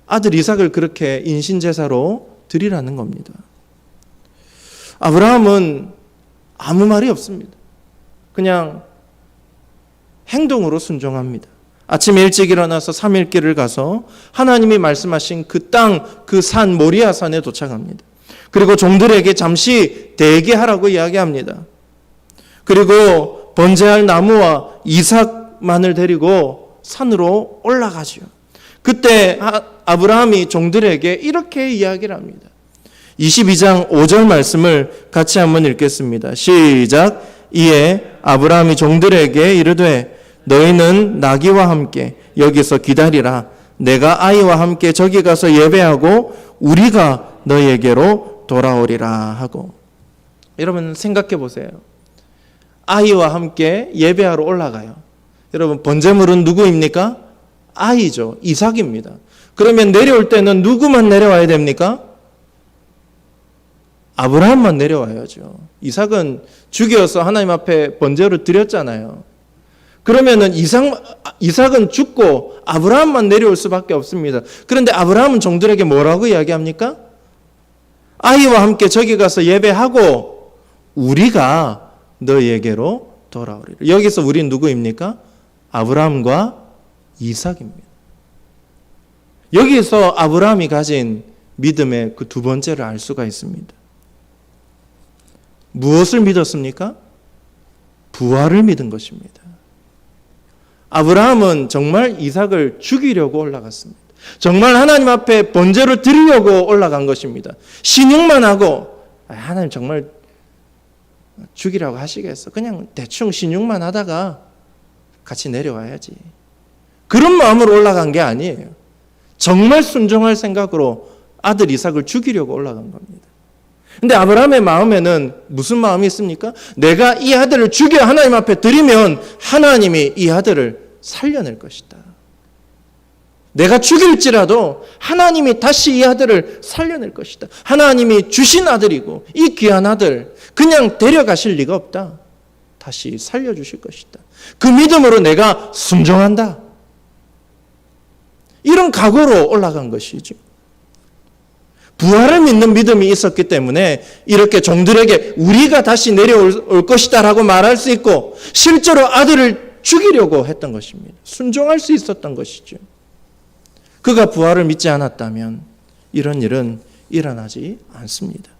아들 이삭을 그렇게 인신제사로 드리라는 겁니다. 아브라함은 아무 말이 없습니다. 그냥 행동으로 순종합니다. 아침에 일찍 일어나서 3일길을 가서 하나님이 말씀하신 그 땅, 그 산, 모리아 산에 도착합니다. 그리고 종들에게 잠시 대기하라고 이야기합니다. 그리고 번제할 나무와 이삭만을 데리고 산으로 올라가죠. 그때 아브라함이 종들에게 이렇게 이야기를 합니다. 22장 5절 말씀을 같이 한번 읽겠습니다. 시작. 이에 아브라함이 종들에게 이르되 너희는 나귀와 함께 여기서 기다리라. 내가 아이와 함께 저기 가서 예배하고 우리가 너희에게로 돌아오리라 하고. 여러분 생각해 보세요. 아이와 함께 예배하러 올라가요. 여러분 번제물은 누구입니까? 아이죠. 이삭입니다. 그러면 내려올 때는 누구만 내려와야 됩니까? 아브라함만 내려와야죠. 이삭은 죽여서 하나님 앞에 번제로 드렸잖아요. 그러면은 이삭은 죽고 아브라함만 내려올 수밖에 없습니다. 그런데 아브라함은 종들에게 뭐라고 이야기합니까? 아이와 함께 저기 가서 예배하고 우리가 너희에게로 돌아오리라. 여기서 우린 누구입니까? 아브라함과 이삭입니다. 여기서 아브라함이 가진 믿음의 그 두 번째를 알 수가 있습니다. 무엇을 믿었습니까? 부활을 믿은 것입니다. 아브라함은 정말 이삭을 죽이려고 올라갔습니다. 정말 하나님 앞에 번제를 드리려고 올라간 것입니다. 신용만 하고 하나님 정말 죽이라고 하시겠어. 그냥 대충 신용만 하다가 같이 내려와야지. 그런 마음으로 올라간 게 아니에요. 정말 순종할 생각으로 아들 이삭을 죽이려고 올라간 겁니다. 근데 아브라함의 마음에는 무슨 마음이 있습니까? 내가 이 아들을 죽여 하나님 앞에 드리면 하나님이 이 아들을 살려낼 것이다. 내가 죽일지라도 하나님이 다시 이 아들을 살려낼 것이다. 하나님이 주신 아들이고 이 귀한 아들 그냥 데려가실 리가 없다. 다시 살려주실 것이다. 그 믿음으로 내가 순종한다. 이런 각오로 올라간 것이죠. 부활을 믿는 믿음이 있었기 때문에 이렇게 종들에게 우리가 다시 내려올 것이다 라고 말할 수 있고 실제로 아들을 죽이려고 했던 것입니다. 순종할 수 있었던 것이죠. 그가 부활을 믿지 않았다면 이런 일은 일어나지 않습니다.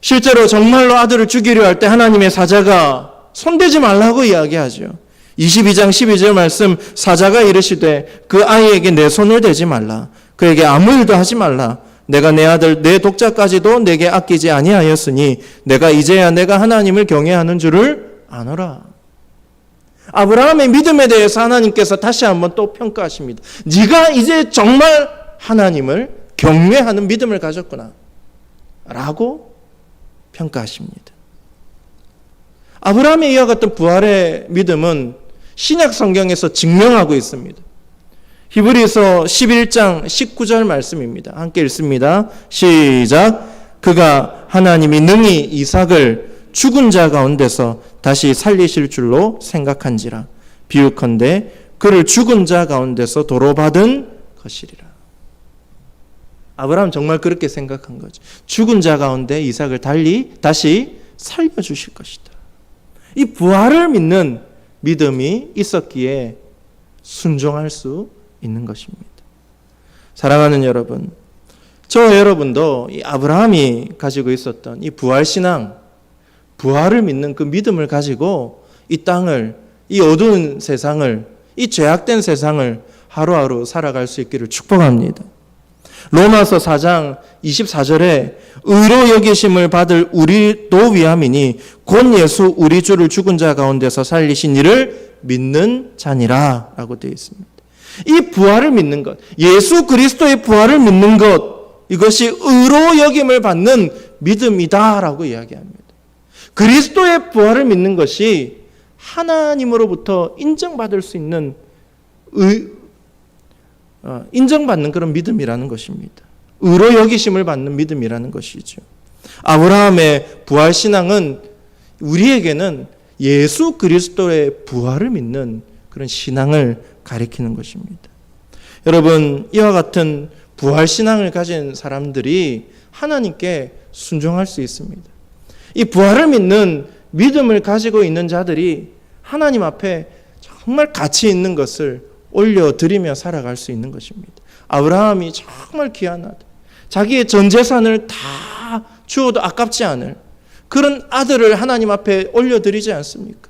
실제로 정말로 아들을 죽이려 할 때 하나님의 사자가 손대지 말라고 이야기하죠. 22장 12절 말씀, 사자가 이르시되 그 아이에게 내 손을 대지 말라. 그에게 아무 일도 하지 말라. 내가 내 아들 내 독자까지도 내게 아끼지 아니하였으니 내가 이제야 내가 하나님을 경외하는 줄을 아노라. 아브라함의 믿음에 대해서 하나님께서 다시 한번 또 평가하십니다. 네가 이제 정말 하나님을 경외하는 믿음을 가졌구나 라고 평가하십니다. 아브라함의 이와 같은 부활의 믿음은 신약 성경에서 증명하고 있습니다. 히브리서 11장 19절 말씀입니다. 함께 읽습니다. 시작. 그가 하나님이 능히 이삭을 죽은 자 가운데서 다시 살리실 줄로 생각한지라. 비유컨대 그를 죽은 자 가운데서 도로받은 것이리라. 아브라함 정말 그렇게 생각한 거죠. 죽은 자 가운데 이삭을 다시 살려주실 것이다. 이 부활을 믿는 믿음이 있었기에 순종할 수 있는 것입니다. 사랑하는 여러분, 저 여러분도 이 아브라함이 가지고 있었던 이 부활신앙, 부활을 믿는 그 믿음을 가지고 이 땅을, 이 어두운 세상을, 이 죄악된 세상을 하루하루 살아갈 수 있기를 축복합니다. 로마서 4장 24절에 의로 여기심을 받을 우리도 위함이니 곧 예수 우리 주를 죽은 자 가운데서 살리신 이를 믿는 자니라 라고 되어 있습니다. 이 부활을 믿는 것, 예수 그리스도의 부활을 믿는 것, 이것이 의로 여김을 받는 믿음이다 라고 이야기합니다. 그리스도의 부활을 믿는 것이 하나님으로부터 인정받을 수 있는 인정받는 그런 믿음이라는 것입니다. 의로 여기심을 받는 믿음이라는 것이죠. 아브라함의 부활신앙은 우리에게는 예수 그리스도의 부활을 믿는 그런 신앙을 가리키는 것입니다. 여러분, 이와 같은 부활신앙을 가진 사람들이 하나님께 순종할 수 있습니다. 이 부활을 믿는 믿음을 가지고 있는 자들이 하나님 앞에 정말 가치 있는 것을 올려드리며 살아갈 수 있는 것입니다. 아브라함이 정말 귀한 아들, 자기의 전 재산을 다 주어도 아깝지 않을 그런 아들을 하나님 앞에 올려드리지 않습니까?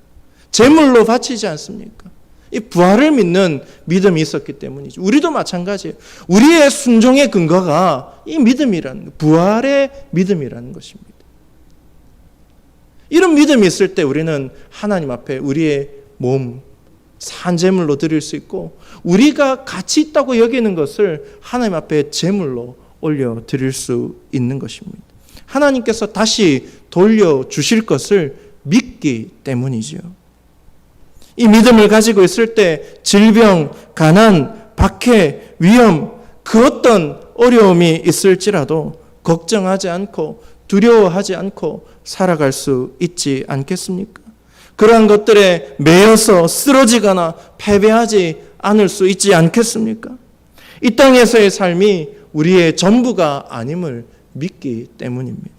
제물로 바치지 않습니까? 이 부활을 믿는 믿음이 있었기 때문이죠. 우리도 마찬가지예요. 우리의 순종의 근거가 이 믿음이라는, 부활의 믿음이라는 것입니다. 이런 믿음이 있을 때 우리는 하나님 앞에 우리의 몸, 산 제물로 드릴 수 있고 우리가 가치 있다고 여기는 것을 하나님 앞에 제물로 올려 드릴 수 있는 것입니다. 하나님께서 다시 돌려주실 것을 믿기 때문이죠. 이 믿음을 가지고 있을 때 질병, 가난, 박해, 위험, 그 어떤 어려움이 있을지라도 걱정하지 않고 두려워하지 않고 살아갈 수 있지 않겠습니까? 그러한 것들에 매여서 쓰러지거나 패배하지 않을 수 있지 않겠습니까? 이 땅에서의 삶이 우리의 전부가 아님을 믿기 때문입니다.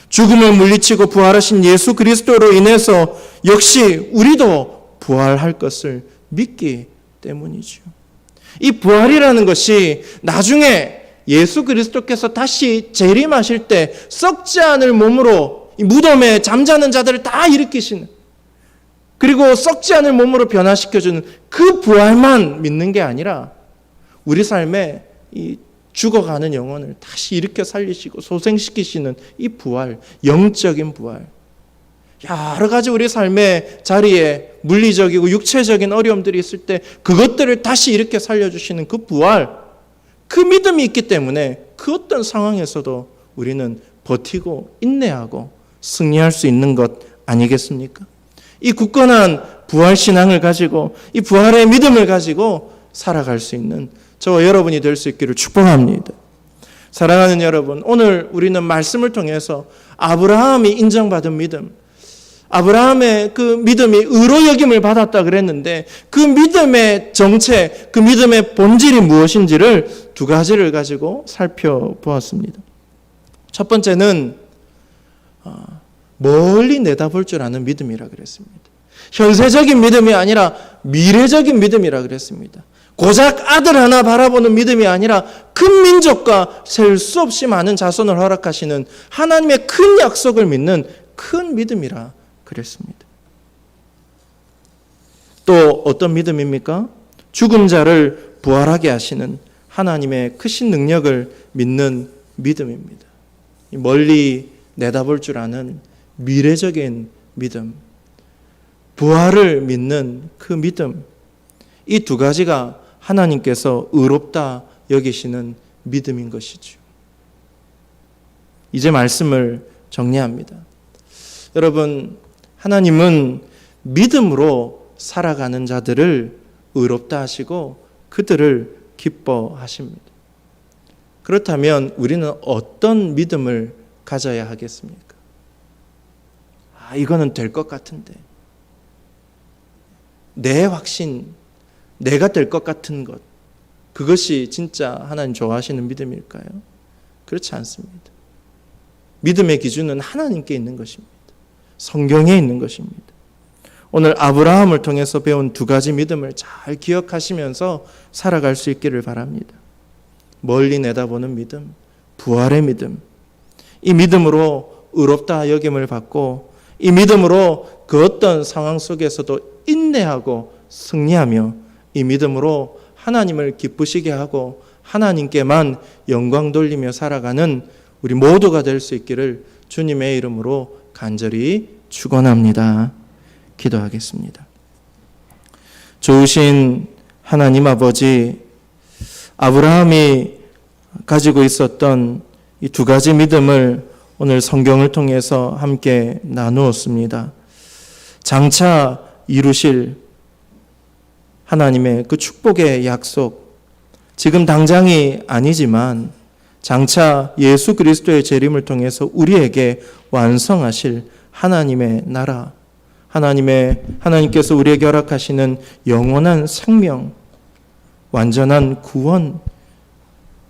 죽음을 물리치고 부활하신 예수 그리스도로 인해서 역시 우리도 부활할 것을 믿기 때문이죠. 이 부활이라는 것이 나중에 예수 그리스도께서 다시 재림하실 때 썩지 않을 몸으로 이 무덤에 잠자는 자들을 다 일으키시는, 그리고 썩지 않을 몸으로 변화시켜주는 그 부활만 믿는 게 아니라 우리 삶에 이 죽어가는 영혼을 다시 일으켜 살리시고 소생시키시는 이 부활, 영적인 부활, 여러 가지 우리 삶의 자리에 물리적이고 육체적인 어려움들이 있을 때 그것들을 다시 일으켜 살려주시는 그 부활, 그 믿음이 있기 때문에 그 어떤 상황에서도 우리는 버티고 인내하고 승리할 수 있는 것 아니겠습니까? 이 굳건한 부활신앙을 가지고 이 부활의 믿음을 가지고 살아갈 수 있는 저와 여러분이 될 수 있기를 축복합니다. 사랑하는 여러분, 오늘 우리는 말씀을 통해서 아브라함이 인정받은 믿음, 아브라함의 그 믿음이 의로 여김을 받았다 그랬는데 그 믿음의 정체, 그 믿음의 본질이 무엇인지를 두 가지를 가지고 살펴보았습니다. 첫 번째는 멀리 내다볼 줄 아는 믿음이라 그랬습니다. 현세적인 믿음이 아니라 미래적인 믿음이라 그랬습니다. 고작 아들 하나 바라보는 믿음이 아니라 큰 민족과 셀 수 없이 많은 자손을 허락하시는 하나님의 큰 약속을 믿는 큰 믿음이라 그랬습니다. 또 어떤 믿음입니까? 죽은 자를 부활하게 하시는 하나님의 크신 능력을 믿는 믿음입니다. 멀리 내다볼 줄 아는 미래적인 믿음, 부활을 믿는 그 믿음, 이 두 가지가 하나님께서 의롭다 여기시는 믿음인 것이죠. 이제 말씀을 정리합니다. 여러분, 하나님은 믿음으로 살아가는 자들을 의롭다 하시고 그들을 기뻐하십니다. 그렇다면 우리는 어떤 믿음을 가져야 하겠습니까? 이거는 될 것 같은데, 내 확신, 내가 될 것 같은 것, 그것이 진짜 하나님 좋아하시는 믿음일까요? 그렇지 않습니다. 믿음의 기준은 하나님께 있는 것입니다. 성경에 있는 것입니다. 오늘 아브라함을 통해서 배운 두 가지 믿음을 잘 기억하시면서 살아갈 수 있기를 바랍니다. 멀리 내다보는 믿음, 부활의 믿음, 이 믿음으로 의롭다 여김을 받고 이 믿음으로 그 어떤 상황 속에서도 인내하고 승리하며 이 믿음으로 하나님을 기쁘시게 하고 하나님께만 영광 돌리며 살아가는 우리 모두가 될 수 있기를 주님의 이름으로 간절히 축원합니다. 기도하겠습니다. 좋으신 하나님 아버지, 아브라함이 가지고 있었던 이 두 가지 믿음을 오늘 성경을 통해서 함께 나누었습니다. 장차 이루실 하나님의 그 축복의 약속, 지금 당장이 아니지만 장차 예수 그리스도의 재림을 통해서 우리에게 완성하실 하나님의 나라, 하나님께서 우리에게 허락하시는 영원한 생명, 완전한 구원,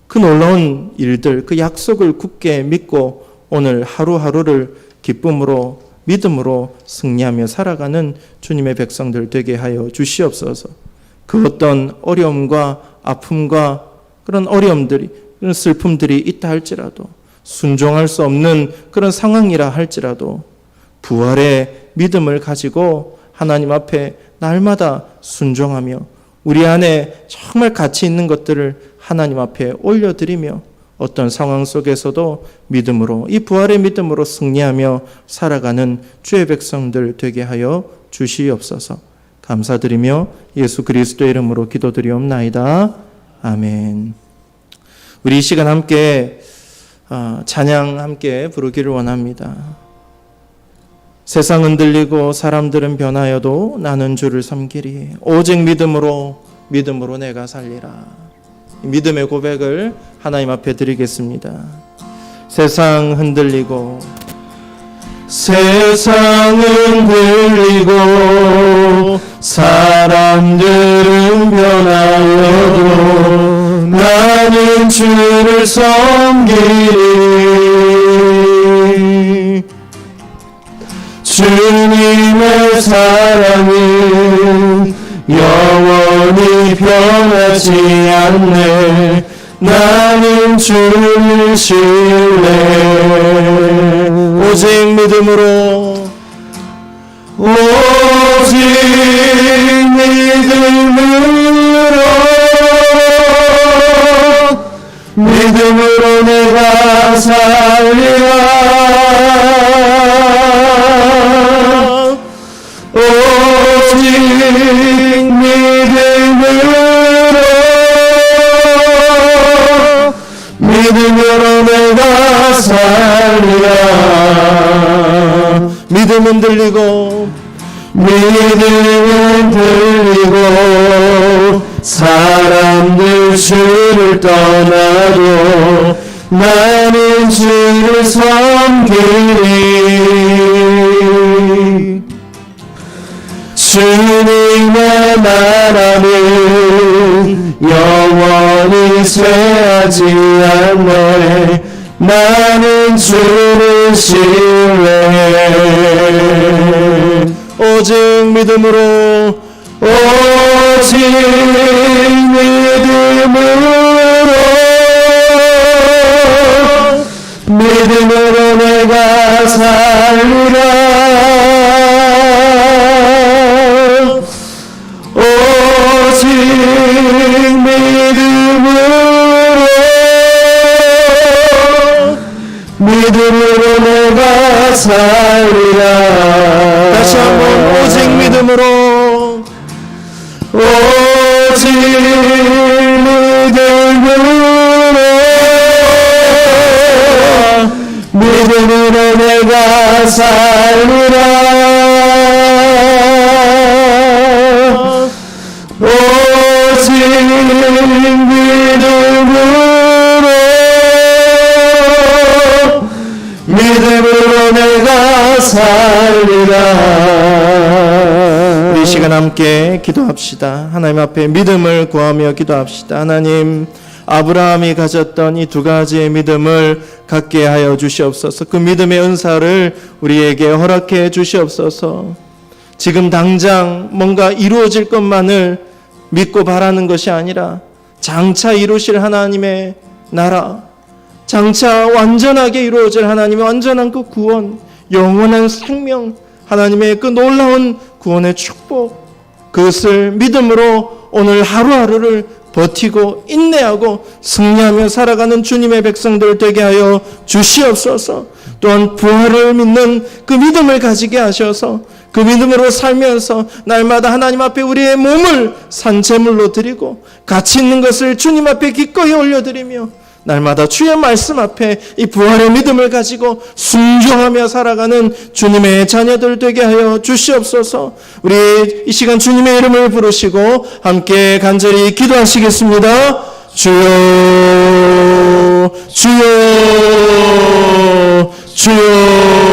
그 놀라운 일들, 그 약속을 굳게 믿고 오늘 하루하루를 기쁨으로 믿음으로 승리하며 살아가는 주님의 백성들 되게 하여 주시옵소서. 그 어떤 어려움과 아픔과 그런 어려움들이, 그런 슬픔들이 있다 할지라도, 순종할 수 없는 그런 상황이라 할지라도 부활의 믿음을 가지고 하나님 앞에 날마다 순종하며 우리 안에 정말 가치 있는 것들을 하나님 앞에 올려드리며 어떤 상황 속에서도 믿음으로, 이 부활의 믿음으로 승리하며 살아가는 주의 백성들 되게 하여 주시옵소서. 감사드리며 예수 그리스도의 이름으로 기도드리옵나이다. 아멘. 우리 이 시간 함께 찬양 함께 부르기를 원합니다. 세상 흔들리고 사람들은 변하여도 나는 주를 섬기리. 오직 믿음으로 내가 살리라. 믿음의 고백을 하나님 앞에 드리겠습니다. 세상 흔들리고 사람들은 변하여도 나는 주를 섬기리. 주님의 사랑은 영원히 변하지 않네. 나는 주를 신뢰. 오직 믿음으로 오직 믿음으로 내가 살리라. 오직 믿음으로 내가 살리라. 믿음은 들리고 믿음은 들리고 사람들 주를 떠나도 나는 주를 섬기리. 주님의 나라는 영원히 쇠하지 않네. 나는 주를 신뢰해. 오직 믿음으로 오직 믿음으로 내가 살리라. 오직 믿음으로 내가 살리라. 다시 한번 오직 믿음으로 오직 믿음으로 내가 살리라. 오직 믿음으로 내가 살리라. 우리 이 시간 함께 기도합시다. 하나님 앞에 믿음을 구하며 기도합시다. 하나님, 아브라함이 가졌던 이 두 가지의 믿음을 갖게 하여 주시옵소서. 그 믿음의 은사를 우리에게 허락해 주시옵소서. 지금 당장 뭔가 이루어질 것만을 믿고 바라는 것이 아니라 장차 이루실 하나님의 나라, 장차 완전하게 이루어질 하나님의 완전한 그 구원, 영원한 생명, 하나님의 그 놀라운 구원의 축복, 그것을 믿음으로 오늘 하루하루를 버티고 인내하고 승리하며 살아가는 주님의 백성들 되게 하여 주시옵소서. 또한 부활을 믿는 그 믿음을 가지게 하셔서 그 믿음으로 살면서 날마다 하나님 앞에 우리의 몸을 산제물로 드리고 가치 있는 것을 주님 앞에 기꺼이 올려드리며 날마다 주의 말씀 앞에 이 부활의 믿음을 가지고 순종하며 살아가는 주님의 자녀들 되게 하여 주시옵소서. 우리 이 시간 주님의 이름을 부르시고 함께 간절히 기도하시겠습니다. 주여, 주여, 주여.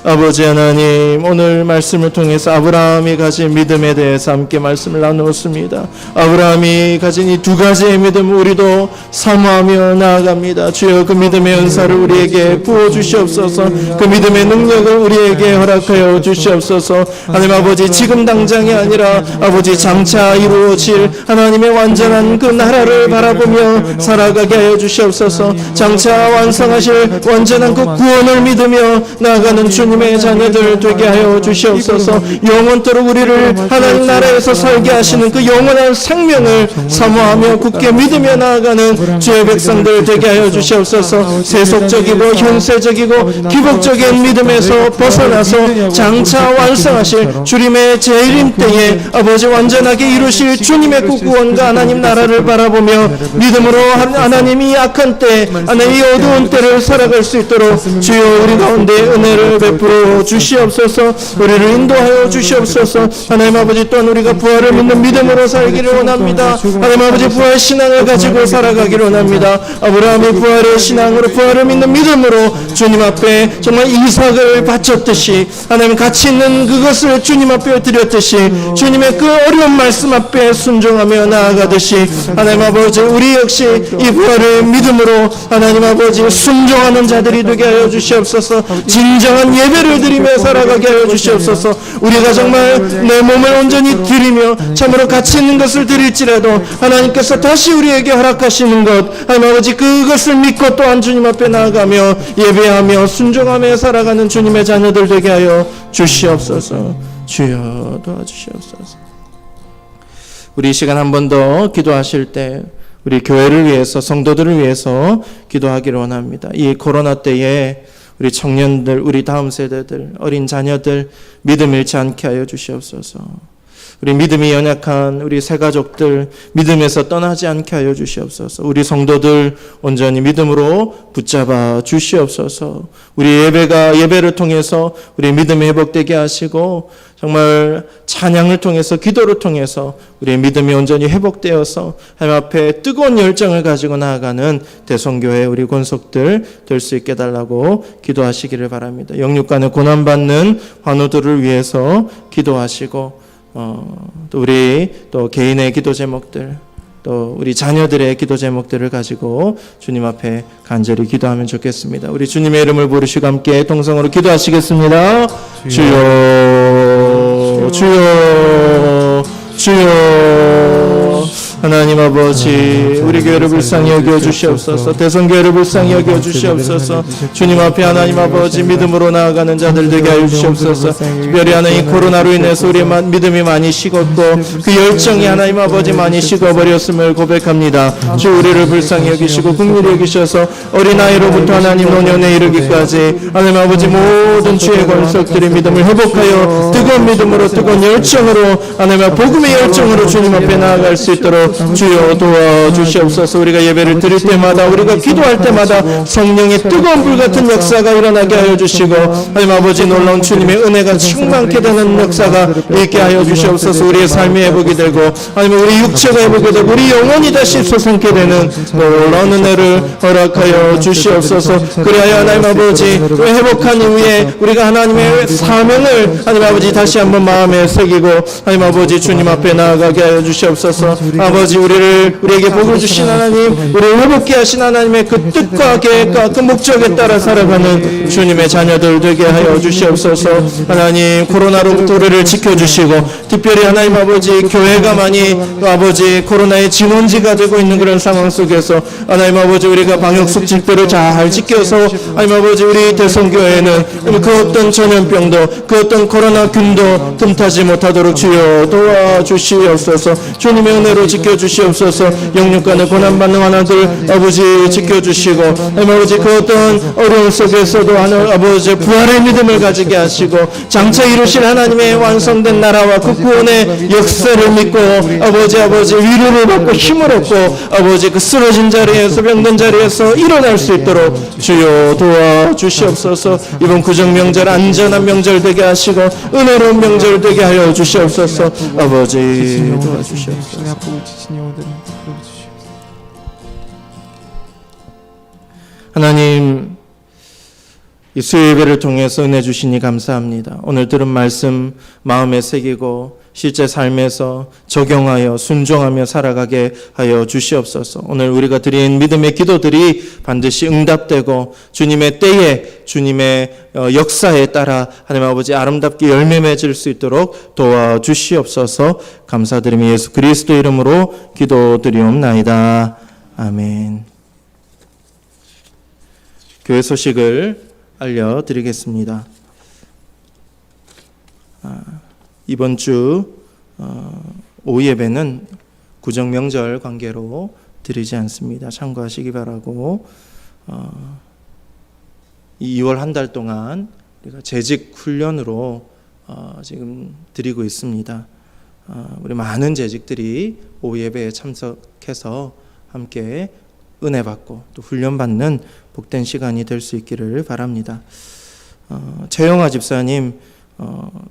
아버지 하나님, 오늘 말씀을 통해서 아브라함이 가진 믿음에 대해서 함께 말씀을 나누었습니다. 아브라함이 가진 이 두 가지의 믿음 우리도 사모하며 나아갑니다. 주여, 그 믿음의 은사를 우리에게 부어주시옵소서. 그 믿음의 능력을 우리에게 허락하여 주시옵소서. 하나님 아버지, 지금 당장이 아니라 아버지 장차 이루어질 하나님의 완전한 그 나라를 바라보며 살아가게 하여 주시옵소서. 장차 완성하실 완전한 그 구원을 믿으며 나아가는 주님의 자녀들 되게 하여 주시옵소서. 영원토록 우리를 하나님 나라에서 살게 하시는 그 영원한 생명을 사모하며 굳게 믿으며 나아가는 주의 백성들 되게 하여 주시옵소서. 세속적이고 현세적이고 기복적인 믿음에서 벗어나서 장차 완성하실 주님의 재림 때에 아버지 완전하게 이루실 주님의 그 구원과 하나님 나라를 바라보며 믿음으로 하나님이 악한 때, 하나님이 어두운 때를 살아갈 수 있도록 주여 우리 가운데 은혜를 베풀어 풀어 주시옵소서. 우리를 인도하여 주시옵소서. 하나님 아버지, 또한 우리가 부활을 믿는 믿음으로 살기를 원합니다. 하나님 아버지, 부활 신앙을 가지고 살아가기를 원합니다. 아브라함이 부활의 신앙으로, 부활을 믿는 믿음으로 주님 앞에 정말 이삭을 바쳤듯이, 하나님 가치 있는 그것을 주님 앞에 드렸듯이, 주님의 그 어려운 말씀 앞에 순종하며 나아가듯이, 하나님 아버지, 우리 역시 이 부활을 믿음으로 하나님 아버지 순종하는 자들이 되게 하여 주시옵소서. 진정한 예배를 드리며 살아가게 하여 주시옵소서. 우리가 정말 내 몸을 온전히 드리며 참으로 가치 있는 것을 드릴지라도 하나님께서 다시 우리에게 허락하시는 것, 하나님 아버지, 그것을 믿고 또한 주님 앞에 나아가며 예배하며 순종하며 살아가는 주님의 자녀들 되게 하여 주시옵소서. 주여 도와주시옵소서. 우리 이 시간 한 번 더 기도하실 때 우리 교회를 위해서, 성도들을 위해서 기도하기를 원합니다. 이 코로나 때에 우리 청년들, 우리 다음 세대들, 어린 자녀들 믿음 잃지 않게 하여 주시옵소서. 우리 믿음이 연약한 우리 새가족들 믿음에서 떠나지 않게 하여 주시옵소서. 우리 성도들 온전히 믿음으로 붙잡아 주시옵소서. 우리 예배를 통해서 우리 믿음이 회복되게 하시고, 정말 찬양을 통해서, 기도를 통해서 우리의 믿음이 온전히 회복되어서 하나님 앞에 뜨거운 열정을 가지고 나아가는 대성교회 우리 권속들 될 수 있게 달라고 기도하시기를 바랍니다. 영육간에 고난받는 환우들을 위해서 기도하시고, 또 우리 또 개인의 기도 제목들, 또 우리 자녀들의 기도 제목들을 가지고 주님 앞에 간절히 기도하면 좋겠습니다. 우리 주님의 이름을 부르시고 함께 동성으로 기도하시겠습니다. 주여, 주여, 주여. 하나님 아버지, 우리 교회를 불쌍히 여겨 주시옵소서. 대성교회를 불쌍히 여겨 주시옵소서. 주님 앞에 하나님 아버지 믿음으로 나아가는 자들 되게 하여 주시옵소서. 특별히 하나님 코로나로 인해서 우리의 믿음이 많이 식었고 그 열정이 하나님 아버지 많이 식어버렸음을 고백합니다. 주 우리를 불쌍히 여기시고 긍휼히 여기셔서 어린아이로부터 하나님 노년에 이르기까지 하나님 아버지 모든 주의 권속들의 믿음을 회복하여 뜨거운 믿음으로, 뜨거운 열정으로, 하나님 복음의 열정으로 주님 앞에 나아갈 수 있도록 주여 도와주시옵소서. 우리가 예배를 드릴 때마다, 우리가 기도할 때마다 성령의 뜨거운 불같은 역사가 일어나게 하여 주시고, 하나님 아버지 놀라운 주님의 은혜가 충만케 되는 역사가 있게 하여 주시옵소서. 우리의 삶이 회복이 되고, 하나님 우리 육체가 회복이 되고, 우리 영혼이 다시 솟아나게 되는 놀라운 은혜를 허락하여 주시옵소서. 그래야 하나님 아버지 회복한 이후에 우리가 하나님의 사명을 하나님 아버지 다시 한번 마음에 새기고 하나님 아버지 주님 앞에 나아가게 하여 주시옵소서. 아버지 우리에게 복을 주신 하나님, 우리를 회복케 하신 하나님의 그 뜻과 계획과 그 목적에 따라 살아가는 주님의 자녀들 되게 하여 주시옵소서. 하나님 코로나로부터 우리를 지켜주시고, 특별히 하나님 아버지 교회가 많이 아버지 코로나의 진원지가 되고 있는 그런 상황 속에서 하나님 아버지 우리가 방역 수칙들을 잘 지켜서 하나님 아버지 우리 대성교회는 그 어떤 전염병도, 그 어떤 코로나 균도 틈타지 못하도록 주여 도와주시옵소서. 주님의 은혜로 지켜주시옵소서. 영육간에 고난받는 하나들 아버지 지켜주시고, 아버지 그 어떤 어려움 속에서도 하나님 아버지 부활의 믿음을 가지게 하시고, 장차 이루실 하나님의 완성된 나라와 그 구원의 역사를 믿고 아버지 위로를 받고 힘을 얻고 아버지 그 쓰러진 자리에서, 병든 자리에서 일어날 수 있도록 주여 도와주시옵소서. 이번 구정명절 안전한 명절 되게 하시고 은혜로운 명절 되게 하여 주시옵소서. 아버지 도와주시옵소서. 아프고 지친 영혼들을 풀어주시옵소서. 하나님, 이 수요예배를 통해서 은혜 주시니 감사합니다. 오늘 들은 말씀 마음에 새기고 실제 삶에서 적용하여 순종하며 살아가게 하여 주시옵소서. 오늘 우리가 드린 믿음의 기도들이 반드시 응답되고 주님의 때에, 주님의 역사에 따라 하나님 아버지 아름답게 열매 맺을 수 있도록 도와주시옵소서. 감사드리며 예수 그리스도 이름으로 기도드리옵나이다. 아멘. 교회 소식을 알려드리겠습니다. 이번 주 오후 예배는 구정명절 관계로 드리지 않습니다. 참고하시기 바라고, 이 2월 한 달 동안 우리가 재직 훈련으로 지금 드리고 있습니다. 우리 많은 재직들이 오후 예배에 참석해서 함께 은혜 받고 또 훈련 받는 복된 시간이 될 수 있기를 바랍니다. 최영아 집사님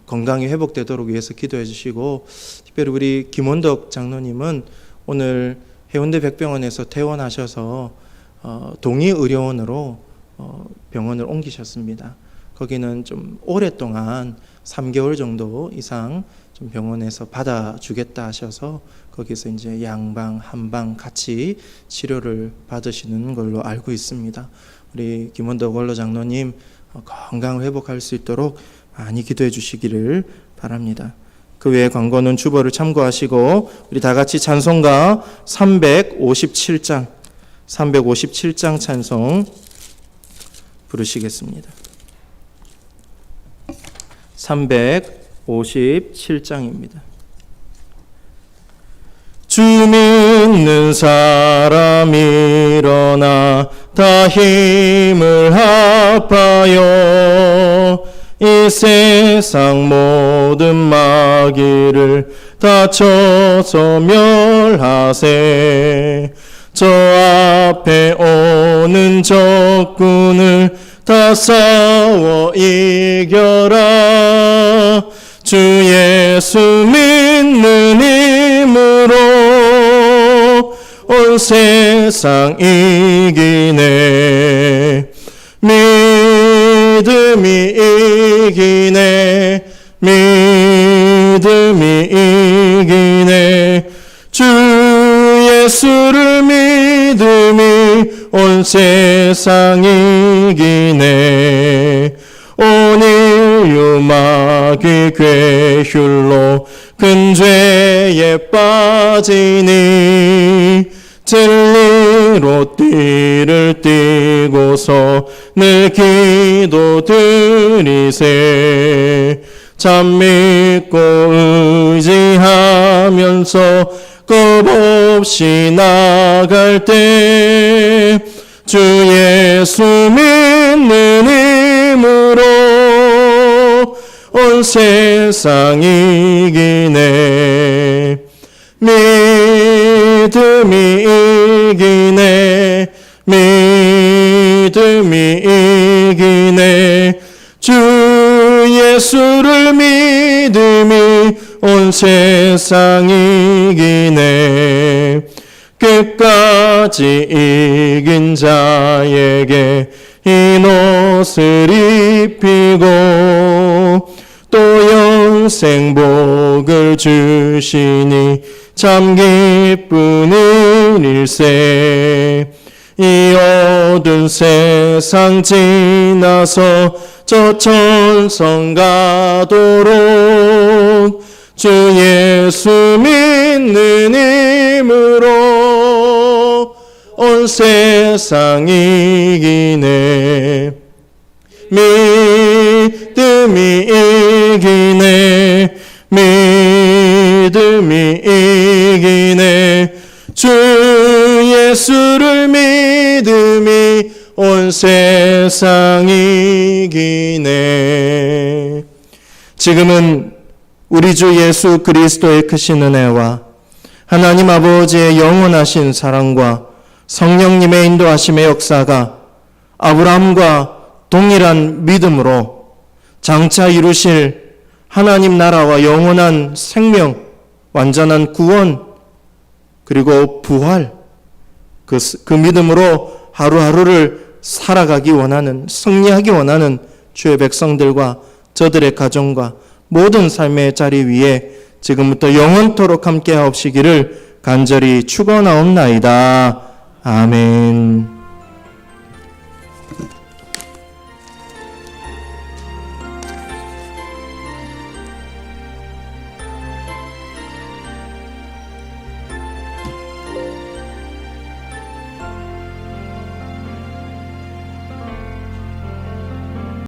건강이 회복되도록 위해서 기도해 주시고, 특별히 우리 김원덕 장로님은 오늘 해운대 백병원에서 퇴원하셔서 동의의료원으로 병원을 옮기셨습니다. 거기는 좀 오랫동안 3개월 정도 이상 좀 병원에서 받아주겠다 하셔서 거기서 이제 양방, 한방 같이 치료를 받으시는 걸로 알고 있습니다. 우리 김원덕 원로 장로님 건강 회복할 수 있도록 많이 기도해 주시기를 바랍니다. 그 외의 광고는 주보를 참고하시고 우리 다 같이 찬송가 357장 찬송 부르시겠습니다. 357장입니다. 주 믿는 사람 일어나 다 힘을 합하여 이 세상 모든 마귀를 다 쳐서 멸하세. 저 앞에 오는 적군을 다 싸워 이겨라. 주 예수 믿는 힘으로 온 세상 이기네. 믿음이 이기네. 믿음이 이기네. 주 예수를 믿음이 온 세상 이기네. 온 인류 마귀 괴휼로 큰 죄에 빠지니 진리로 띠를 띠고서 늘 기도드리세. 참 믿고 의지하면서 겁없이 나갈 때 주 예수 믿는 힘으로 온 세상 이기네. 믿음이 이기네. 믿음이 이기네. 주 예수를 믿음이 온 세상 이기네. 끝까지 이긴 자에게 흰 옷을 입히고 또 영생 복을 주시니 참 기쁜 일일세. 이 어두운 세상 지나서 저 천성 가도록 주 예수 믿는 힘으로 온 세상 이기네. 믿음이 이기네. 믿음이 이기네. 주 예수를 믿음이 온 세상 이기네. 지금은 우리 주 예수 그리스도의 크신 은혜와 하나님 아버지의 영원하신 사랑과 성령님의 인도하심의 역사가 아브라함과 동일한 믿음으로 장차 이루실 하나님 나라와 영원한 생명, 완전한 구원, 그리고 부활, 그 믿음으로 하루하루를 살아가기 원하는, 승리하기 원하는 주의 백성들과 저들의 가정과 모든 삶의 자리 위에 지금부터 영원토록 함께 하옵시기를 간절히 축원하옵나이다. 아멘.